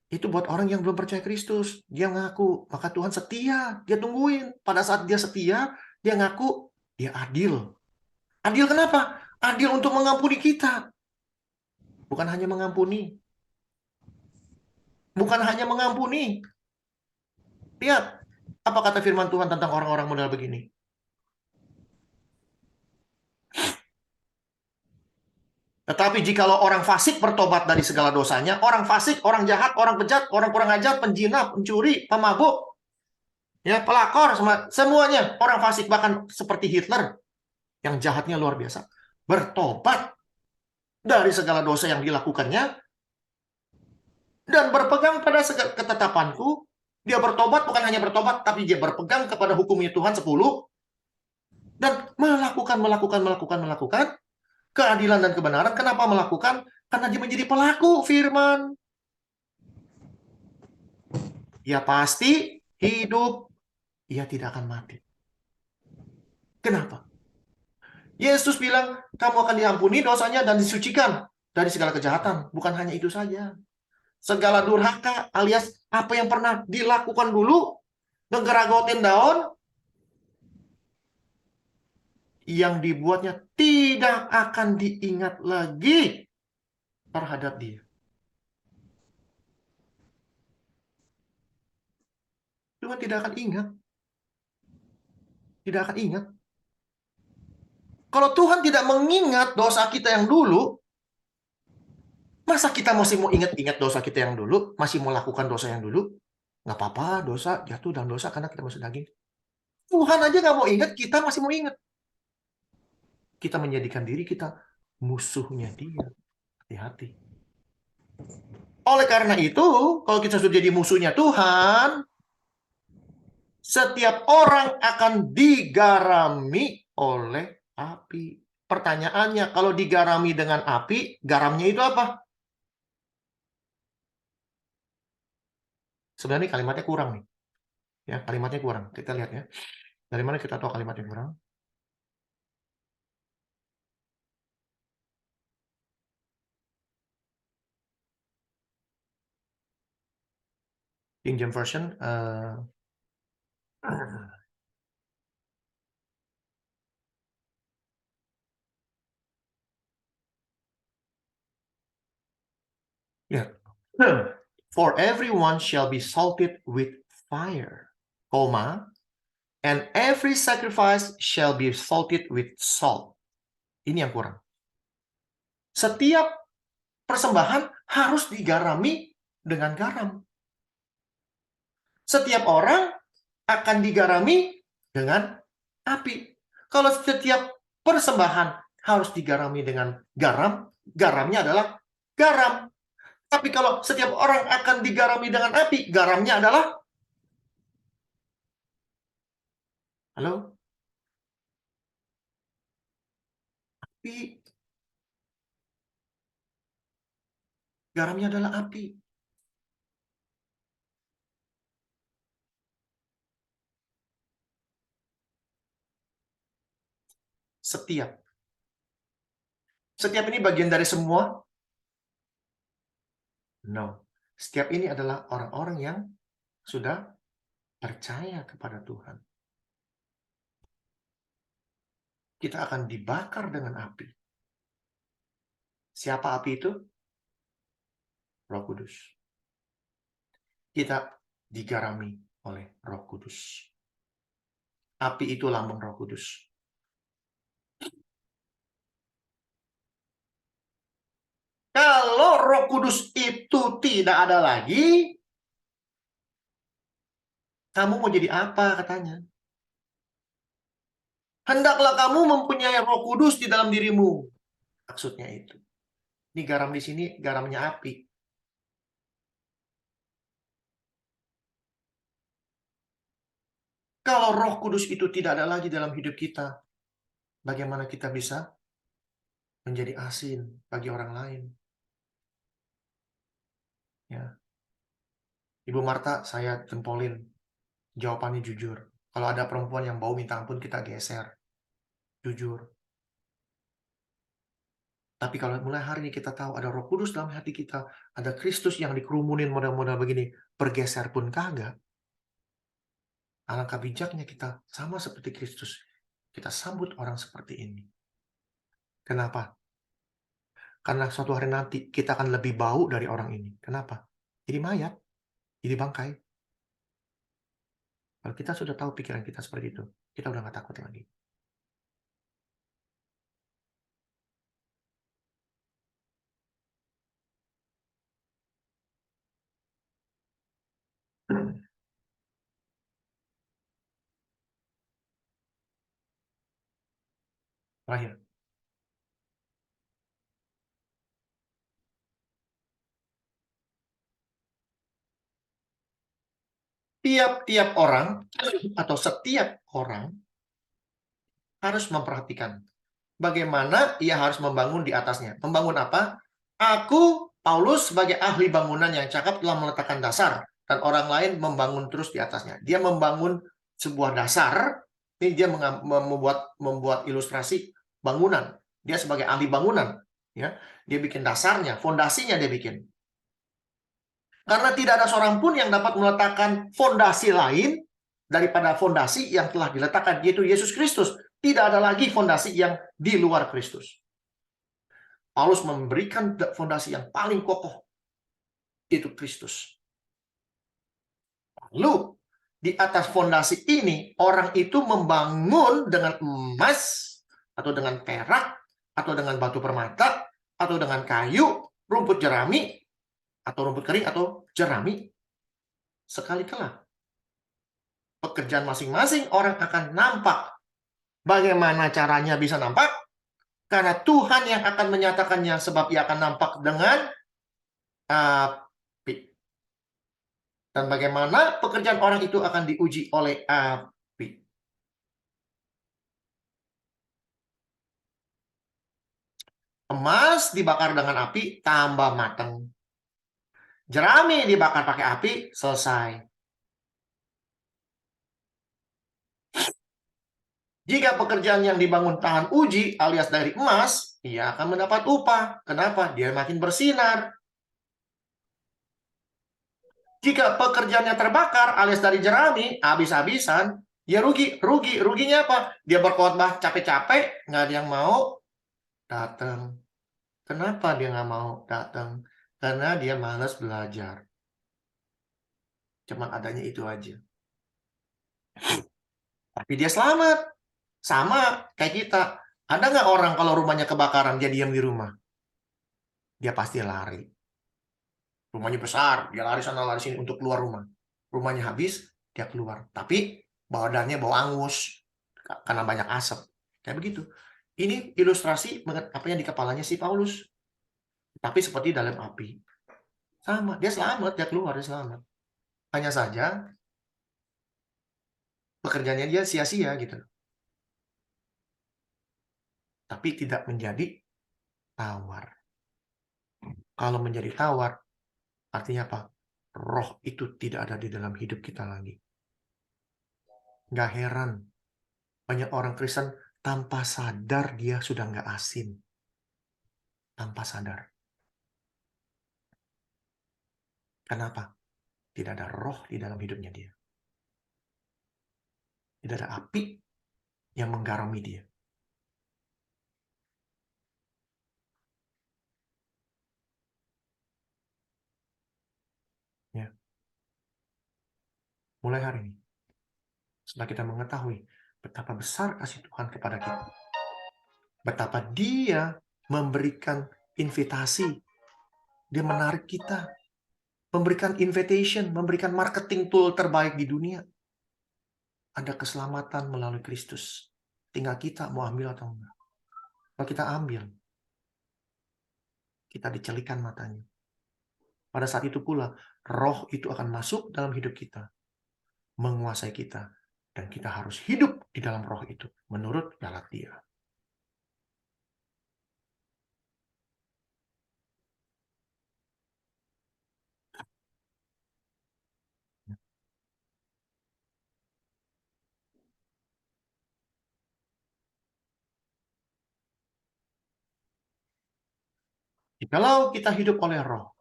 Itu buat orang yang belum percaya Kristus. Dia ngaku, maka Tuhan setia. Dia tungguin. Pada saat dia setia, dia ngaku, dia adil. Adil kenapa? Adil untuk mengampuni kita. Bukan hanya mengampuni. Bukan hanya mengampuni. Lihat, apa kata firman Tuhan tentang orang-orang model begini? Tetapi jikalau orang fasik bertobat dari segala dosanya, orang fasik, orang jahat, orang bejat, orang kurang ajar, penjina, pencuri, pemabuk, ya, pelakor, semuanya orang fasik, bahkan seperti Hitler yang jahatnya luar biasa, bertobat dari segala dosa yang dilakukannya dan berpegang pada segala ketetapanku. Dia bertobat, bukan hanya bertobat, tapi dia berpegang kepada hukumnya Tuhan 10 dan melakukan keadilan dan kebenaran. Kenapa melakukan? Karena dia menjadi pelaku firman. Dia pasti hidup, ia tidak akan mati. Kenapa? Yesus bilang, kamu akan diampuni dosanya dan disucikan dari segala kejahatan. Bukan hanya itu saja. Segala durhaka alias apa yang pernah dilakukan dulu, ngegeragotin daun, yang dibuatnya tidak akan diingat lagi terhadap dia. Tuhan tidak akan ingat. Tidak akan ingat. Kalau Tuhan tidak mengingat dosa kita yang dulu, masa kita masih mau ingat-ingat dosa kita yang dulu? Masih mau lakukan dosa yang dulu? Nggak apa-apa, dosa, jatuh dalam dosa karena kita masih daging. Tuhan aja nggak mau ingat, kita masih mau ingat. Kita menjadikan diri kita musuhnya dia. Hati-hati. Oleh karena itu, kalau kita sudah jadi musuhnya Tuhan, setiap orang akan digarami oleh api. Pertanyaannya, kalau digarami dengan api, garamnya itu apa? Sebenarnya kalimatnya kurang nih. Ya, kalimatnya kurang. Kita lihat ya. Dari mana kita tahu kalimatnya kurang? King James Version. Ya. For everyone shall be salted with fire, comma, and every sacrifice shall be salted with salt. Ini yang kurang. Setiap persembahan harus digarami dengan garam. Setiap orang akan digarami dengan api. Kalau setiap persembahan harus digarami dengan garam, garamnya adalah garam. Tapi kalau setiap orang akan digarami dengan api, garamnya adalah halo? Api. Garamnya adalah api. Setiap. Setiap ini bagian dari semua? No. Setiap ini adalah orang-orang yang sudah percaya kepada Tuhan. Kita akan dibakar dengan api. Siapa api itu? Roh Kudus. Kita digarami oleh Roh Kudus. Api itu lambang Roh Kudus. Kalau Roh Kudus itu tidak ada lagi, kamu mau jadi apa katanya? Hendaklah kamu mempunyai Roh Kudus di dalam dirimu. Maksudnya itu. Ini garam di sini, garamnya api. Kalau Roh Kudus itu tidak ada lagi dalam hidup kita, bagaimana kita bisa menjadi asin bagi orang lain? Ya. Ibu Marta, saya jempolin. Jawabannya jujur. Kalau ada perempuan yang bau minta ampun, kita geser. Jujur. Tapi kalau mulai hari ini kita tahu ada Roh Kudus dalam hati kita, ada Kristus yang dikerumunin model-model begini, bergeser pun kagak. Alangkah bijaknya kita sama seperti Kristus. Kita sambut orang seperti ini. Kenapa? Karena suatu hari nanti kita akan lebih bau dari orang ini. Kenapa? Jadi mayat, jadi bangkai. Kalau kita sudah tahu pikiran kita seperti itu, kita udah gak takut lagi. Terakhir. Tiap-tiap orang atau setiap orang harus memperhatikan bagaimana ia harus membangun di atasnya. Membangun apa? Aku, Paulus, sebagai ahli bangunan yang cakap telah meletakkan dasar, dan orang lain membangun terus di atasnya. Dia membangun sebuah dasar. Ini dia membuat ilustrasi bangunan. Dia sebagai ahli bangunan, ya, dia bikin dasarnya, fondasinya dia bikin. Karena tidak ada seorang pun yang dapat meletakkan fondasi lain daripada fondasi yang telah diletakkan, yaitu Yesus Kristus. Tidak ada lagi fondasi yang di luar Kristus. Paulus memberikan fondasi yang paling kokoh, yaitu Kristus. Lalu, di atas fondasi ini, orang itu membangun dengan emas, atau dengan perak, atau dengan batu permata, atau dengan kayu, rumput jerami, atau rumput kering, atau jerami. Sekali kelak, pekerjaan masing-masing orang akan nampak. Bagaimana caranya bisa nampak? Karena Tuhan yang akan menyatakannya, sebab ia akan nampak dengan api. Dan bagaimana pekerjaan orang itu akan diuji oleh api. Emas dibakar dengan api tambah matang. Jerami dibakar pakai api, selesai. Jika pekerjaan yang dibangun tahan uji alias dari emas, ia akan mendapat upah. Kenapa? Dia makin bersinar. Jika pekerjaannya terbakar alias dari jerami, habis-habisan, ya rugi. Ruginya apa? Dia berkhotbah capek-capek, nggak ada yang mau datang. Kenapa dia nggak mau datang? Karena dia malas belajar. Cuman adanya itu aja. Tapi dia selamat. Sama kayak kita. Ada nggak orang kalau rumahnya kebakaran, dia diam di rumah? Dia pasti lari. Rumahnya besar, dia lari sana lari sini untuk keluar rumah. Rumahnya habis, dia keluar. Tapi badannya bau angus karena banyak asap. Kayak begitu. Ini ilustrasi apa yang di kepalanya si Paulus. Tapi seperti dalam api. Sama, dia selamat, dia keluar, dia selamat. Hanya saja pekerjaannya dia sia-sia gitu. Tapi tidak menjadi tawar. Kalau menjadi tawar, artinya apa? Roh itu tidak ada di dalam hidup kita lagi. Nggak heran. Banyak orang Kristen tanpa sadar dia sudah nggak asin. Tanpa sadar. Kenapa? Tidak ada roh di dalam hidupnya dia. Tidak ada api yang menggarami dia. Ya. Mulai hari ini, setelah kita mengetahui betapa besar kasih Tuhan kepada kita, betapa Dia memberikan invitasi, Dia menarik kita, memberikan invitation, memberikan marketing tool terbaik di dunia. Ada keselamatan melalui Kristus. Tinggal kita mau ambil atau enggak. Kalau kita ambil, kita dicelikan matanya. Pada saat itu pula, roh itu akan masuk dalam hidup kita, menguasai kita, dan kita harus hidup di dalam roh itu, menurut Galatia. Jikalau kita hidup oleh roh,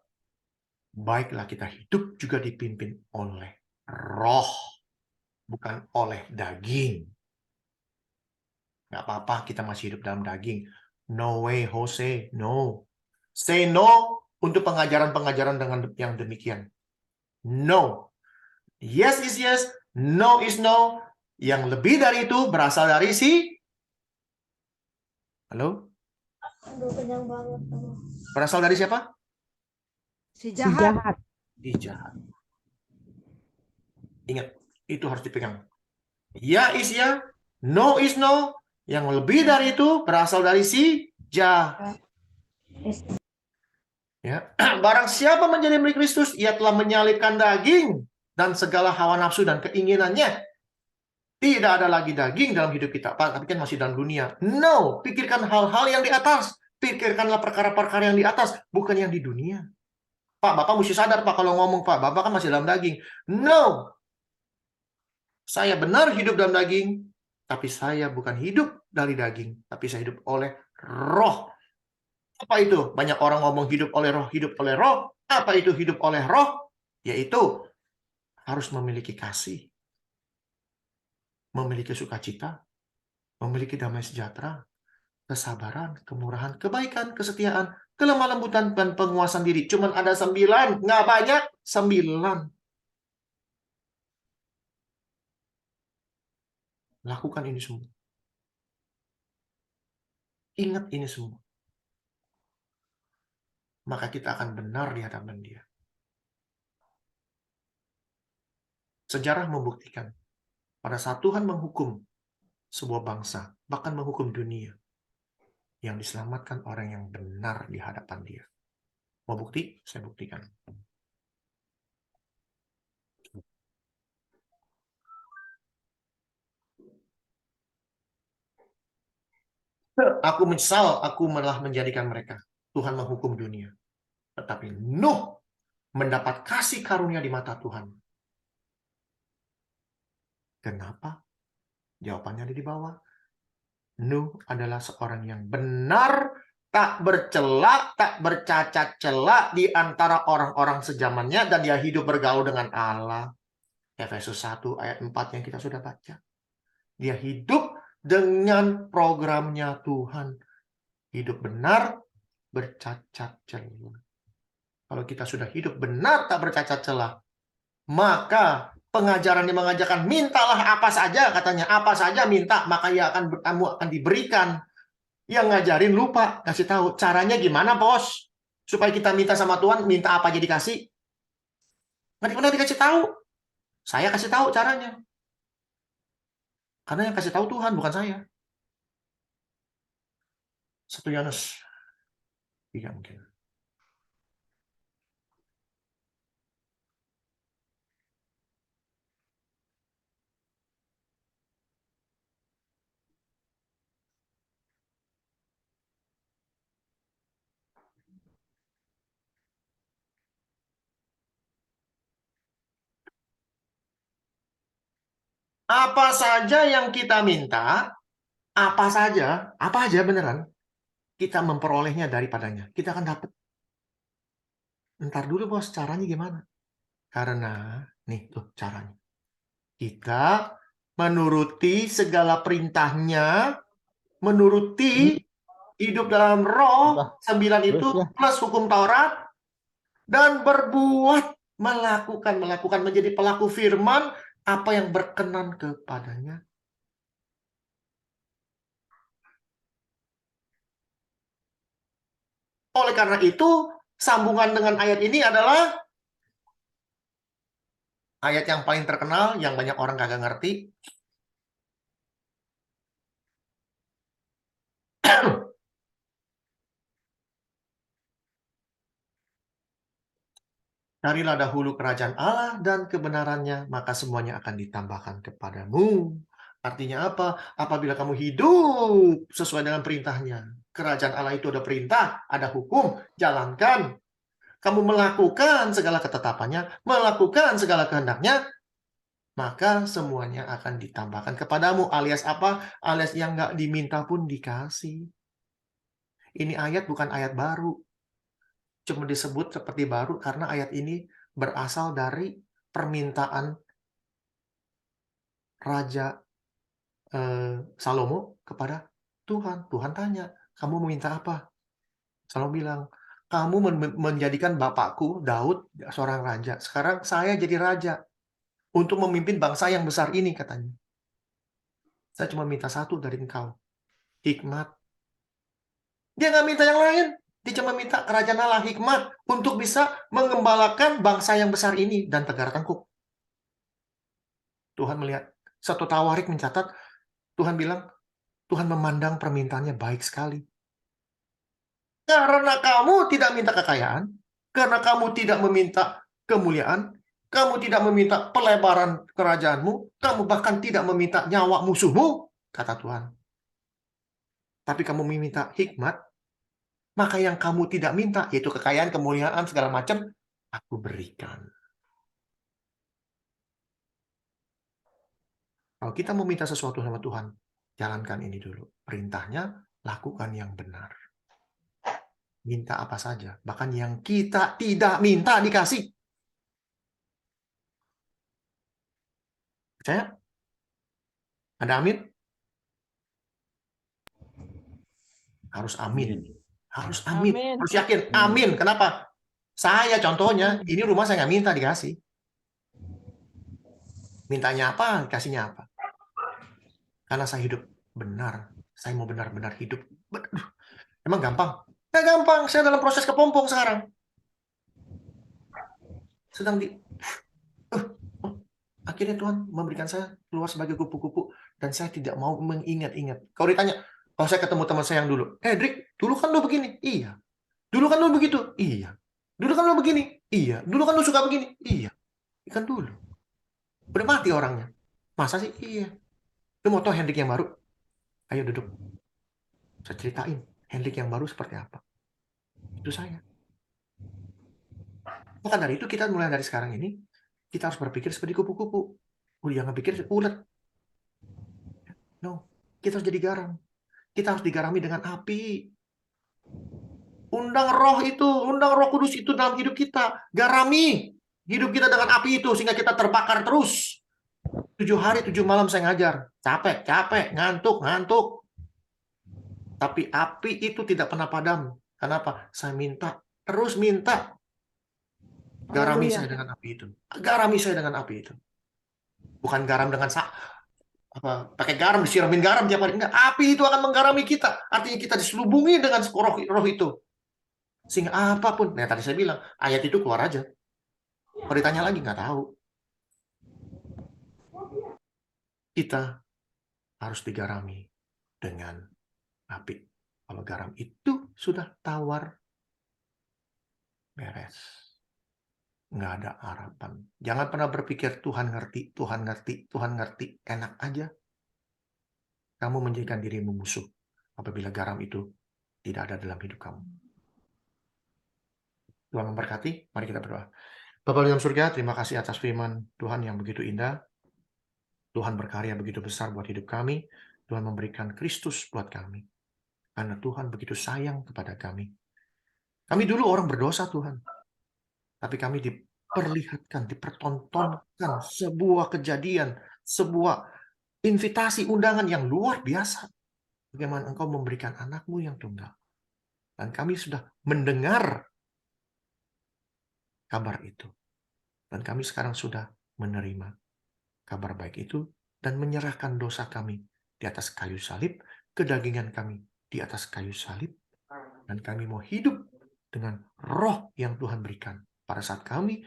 baiklah kita hidup juga dipimpin oleh roh, bukan oleh daging. Nggak apa-apa kita masih hidup dalam daging. No way, Jose. No. Say no untuk pengajaran-pengajaran dengan yang demikian. No. Yes is yes, no is no. Yang lebih dari itu berasal dari si... Halo? Berasal dari siapa? Si Si jahat. jahat. Si jahat. Ingat, itu harus dipegang. Ya is ya, no is no. Yang lebih dari itu berasal dari si jahat. Ya. Barang siapa menjadi milik Kristus, ia telah menyalibkan daging dan segala hawa nafsu dan keinginannya. Tidak ada lagi daging dalam hidup kita, Pak, tapi kan masih dalam dunia. No, pikirkan hal-hal yang di atas. Pikirkanlah perkara-perkara yang di atas, bukan yang di dunia. Pak, Bapak mesti sadar, Pak, kalau ngomong, Pak, Bapak kan masih dalam daging. No. Saya benar hidup dalam daging, tapi saya bukan hidup dari daging, tapi saya hidup oleh roh. Apa itu? Banyak orang ngomong hidup oleh roh, hidup oleh roh. Apa itu hidup oleh roh? Yaitu harus memiliki kasih, memiliki sukacita, memiliki damai sejahtera, kesabaran, kemurahan, kebaikan, kesetiaan, kelemah lembutan, dan penguasaan diri. Cuman ada 9, nggak banyak, 9. Lakukan ini semua. Ingat ini semua. Maka kita akan benar di hadapan Dia. Sejarah membuktikan, pada saat Tuhan menghukum sebuah bangsa, bahkan menghukum dunia, yang diselamatkan orang yang benar di hadapan Dia. Mau bukti? Saya buktikan. Aku menyesal, aku malah menjadikan mereka. Tuhan menghukum dunia. Tetapi Nuh mendapat kasih karunia di mata Tuhan. Kenapa? Jawabannya ada di bawah. Nuh adalah seorang yang benar, tak bercela, tak bercacat cela di antara orang-orang sezamannya, dan dia hidup bergaul dengan Allah. Efesus 1 ayat 4 yang kita sudah baca. Dia hidup dengan programnya Tuhan. Hidup benar, bercacat celah. Kalau kita sudah hidup benar, tak bercacat celah, maka pengajaran yang mengajarkan mintalah apa saja, katanya apa saja minta, maka kamu akan diberikan. Yang ngajarin lupa kasih tahu caranya gimana, bos, supaya kita minta sama Tuhan, minta apa aja dikasih. Nggak pernah dikasih tahu. Saya kasih tahu caranya. Karena yang kasih tahu Tuhan, bukan saya. 1 Yohanes 3 mungkin. Apa saja yang kita minta, apa aja beneran, kita memperolehnya daripadanya. Kita akan dapat. Ntar dulu bos, caranya gimana? Karena, nih tuh caranya. Kita menuruti segala perintahnya, menuruti hidup dalam roh, 9 itu plus hukum Taurat, dan berbuat, melakukan menjadi pelaku firman, apa yang berkenan kepadanya. Oleh karena itu, sambungan dengan ayat ini adalah ayat yang paling terkenal, yang banyak orang kagak ngerti. Carilah dahulu kerajaan Allah dan kebenarannya, maka semuanya akan ditambahkan kepadamu. Artinya apa? Apabila kamu hidup sesuai dengan perintahnya. Kerajaan Allah itu ada perintah, ada hukum, jalankan. Kamu melakukan segala ketetapannya, melakukan segala kehendaknya, maka semuanya akan ditambahkan kepadamu. Alias apa? Alias yang nggak diminta pun dikasih. Ini ayat bukan ayat baru. Cuma disebut seperti baru karena ayat ini berasal dari permintaan Raja Salomo kepada Tuhan. Tuhan tanya, kamu meminta apa? Salomo bilang, kamu menjadikan bapakku Daud seorang raja. Sekarang saya jadi raja untuk memimpin bangsa yang besar ini, katanya. Saya cuma minta satu dari engkau, hikmat. Dia nggak minta yang lain. Dia cuma minta kerajaan Allah, hikmat, untuk bisa mengembalakan bangsa yang besar ini dan tegak tengkuk. Tuhan melihat. Satu Tawarik mencatat, Tuhan bilang, Tuhan memandang permintaannya baik sekali. Karena kamu tidak minta kekayaan, karena kamu tidak meminta kemuliaan, kamu tidak meminta pelebaran kerajaanmu, kamu bahkan tidak meminta nyawa musuhmu, kata Tuhan. Tapi kamu meminta hikmat, maka yang kamu tidak minta, yaitu kekayaan, kemuliaan, segala macam, aku berikan. Kalau kita meminta sesuatu sama Tuhan, jalankan ini dulu. Perintahnya, lakukan yang benar. Minta apa saja. Bahkan yang kita tidak minta dikasih. Percaya? Ada amin? Harus amin. Harus amin. Amin. Harus yakin. Amin. Kenapa? Saya contohnya, ini rumah saya nggak minta dikasih. Mintanya apa, dikasihnya apa. Karena saya hidup benar. Saya mau benar-benar hidup. Emang gampang? Nggak gampang. Saya dalam proses kepompong sekarang. Sedang di... Akhirnya Tuhan memberikan saya keluar sebagai kupu-kupu. Dan saya tidak mau mengingat-ingat. Kalau ditanya, kalau saya ketemu teman saya yang dulu, Drik, dulu kan lo begini? Iya. Dulu kan lo begitu? Iya. Dulu kan lo begini? Iya. Dulu kan lo suka begini? Iya. Kan dulu. Udah mati orangnya. Masa sih? Iya. Lo mau tahu Hendrik yang baru? Ayo duduk. Saya ceritain Hendrik yang baru seperti apa. Itu saya. Maka dari itu kita mulai dari sekarang ini, kita harus berpikir seperti kupu-kupu. Jangan pikir ulet. No, kita harus jadi garam. Kita harus digarami dengan api. Undang Roh Kudus itu dalam hidup kita. Garami hidup kita dengan api itu sehingga kita terbakar terus. 7 hari 7 malam saya ngajar. Capek, ngantuk. Tapi api itu tidak pernah padam. Kenapa? Saya terus minta. Garami Haleluya. saya dengan api itu. Garami saya dengan api itu. Bukan garam dengan pakai garam, disiramin garam tiap hari. Enggak, api itu akan menggarami kita. Artinya kita diselubungi dengan roh itu. Sehingga apapun, nah tadi saya bilang, ayat itu keluar aja. Kalau ditanya lagi, nggak tahu. Kita harus digarami dengan api. Kalau garam itu sudah tawar, beres. Nggak ada harapan. Jangan pernah berpikir Tuhan ngerti, enak aja. Kamu menjadikan dirimu musuh apabila garam itu tidak ada dalam hidup kamu. Tuhan memberkati, mari kita berdoa. Bapa di dalam surga, terima kasih atas firman Tuhan yang begitu indah. Tuhan berkarya begitu besar buat hidup kami. Tuhan memberikan Kristus buat kami. Karena Tuhan begitu sayang kepada kami. Kami dulu orang berdosa, Tuhan. Tapi kami diperlihatkan, dipertontonkan sebuah kejadian, sebuah invitasi, undangan yang luar biasa. Bagaimana Engkau memberikan anak-Mu yang tunggal. Dan kami sudah mendengar kabar itu. Dan kami sekarang sudah menerima kabar baik itu dan menyerahkan dosa kami di atas kayu salib, kedagingan kami di atas kayu salib, dan kami mau hidup dengan roh yang Tuhan berikan. Pada saat kami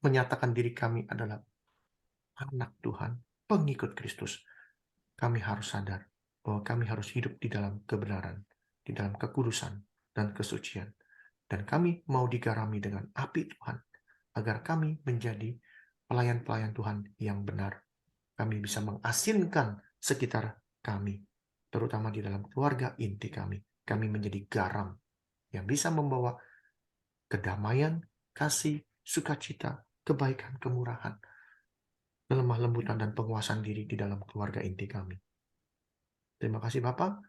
menyatakan diri kami adalah anak Tuhan, pengikut Kristus, kami harus sadar bahwa kami harus hidup di dalam kebenaran, di dalam kekudusan dan kesucian. Dan kami mau digarami dengan api Tuhan, agar kami menjadi pelayan-pelayan Tuhan yang benar. Kami bisa mengasinkan sekitar kami, terutama di dalam keluarga inti kami. Kami menjadi garam yang bisa membawa kedamaian, kasih, sukacita, kebaikan, kemurahan, kelemah lembutan, dan penguasaan diri di dalam keluarga inti kami. Terima kasih Bapak.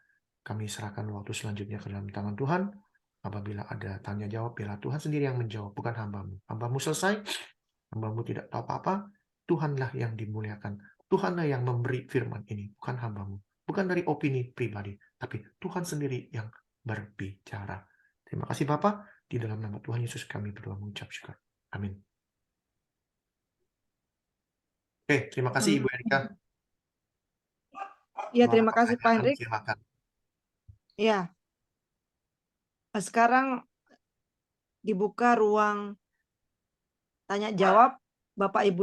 Kami serahkan waktu selanjutnya ke dalam tangan Tuhan. Apabila ada tanya jawab, biarlah Tuhan sendiri yang menjawab, bukan hamba-Mu. Hamba-Mu selesai, hamba-Mu tidak tahu apa-apa, Tuhanlah yang dimuliakan. Tuhanlah yang memberi firman ini, bukan hamba-Mu. Bukan dari opini pribadi, tapi Tuhan sendiri yang berbicara. Terima kasih Bapak. Di dalam nama Tuhan Yesus kami berdoa mengucap syukur. Amin. Oke, terima kasih Ibu Erika. Iya, terima kasih Pak Hendrik. Silakan. Ya. Sekarang dibuka ruang tanya jawab Bapak Ibu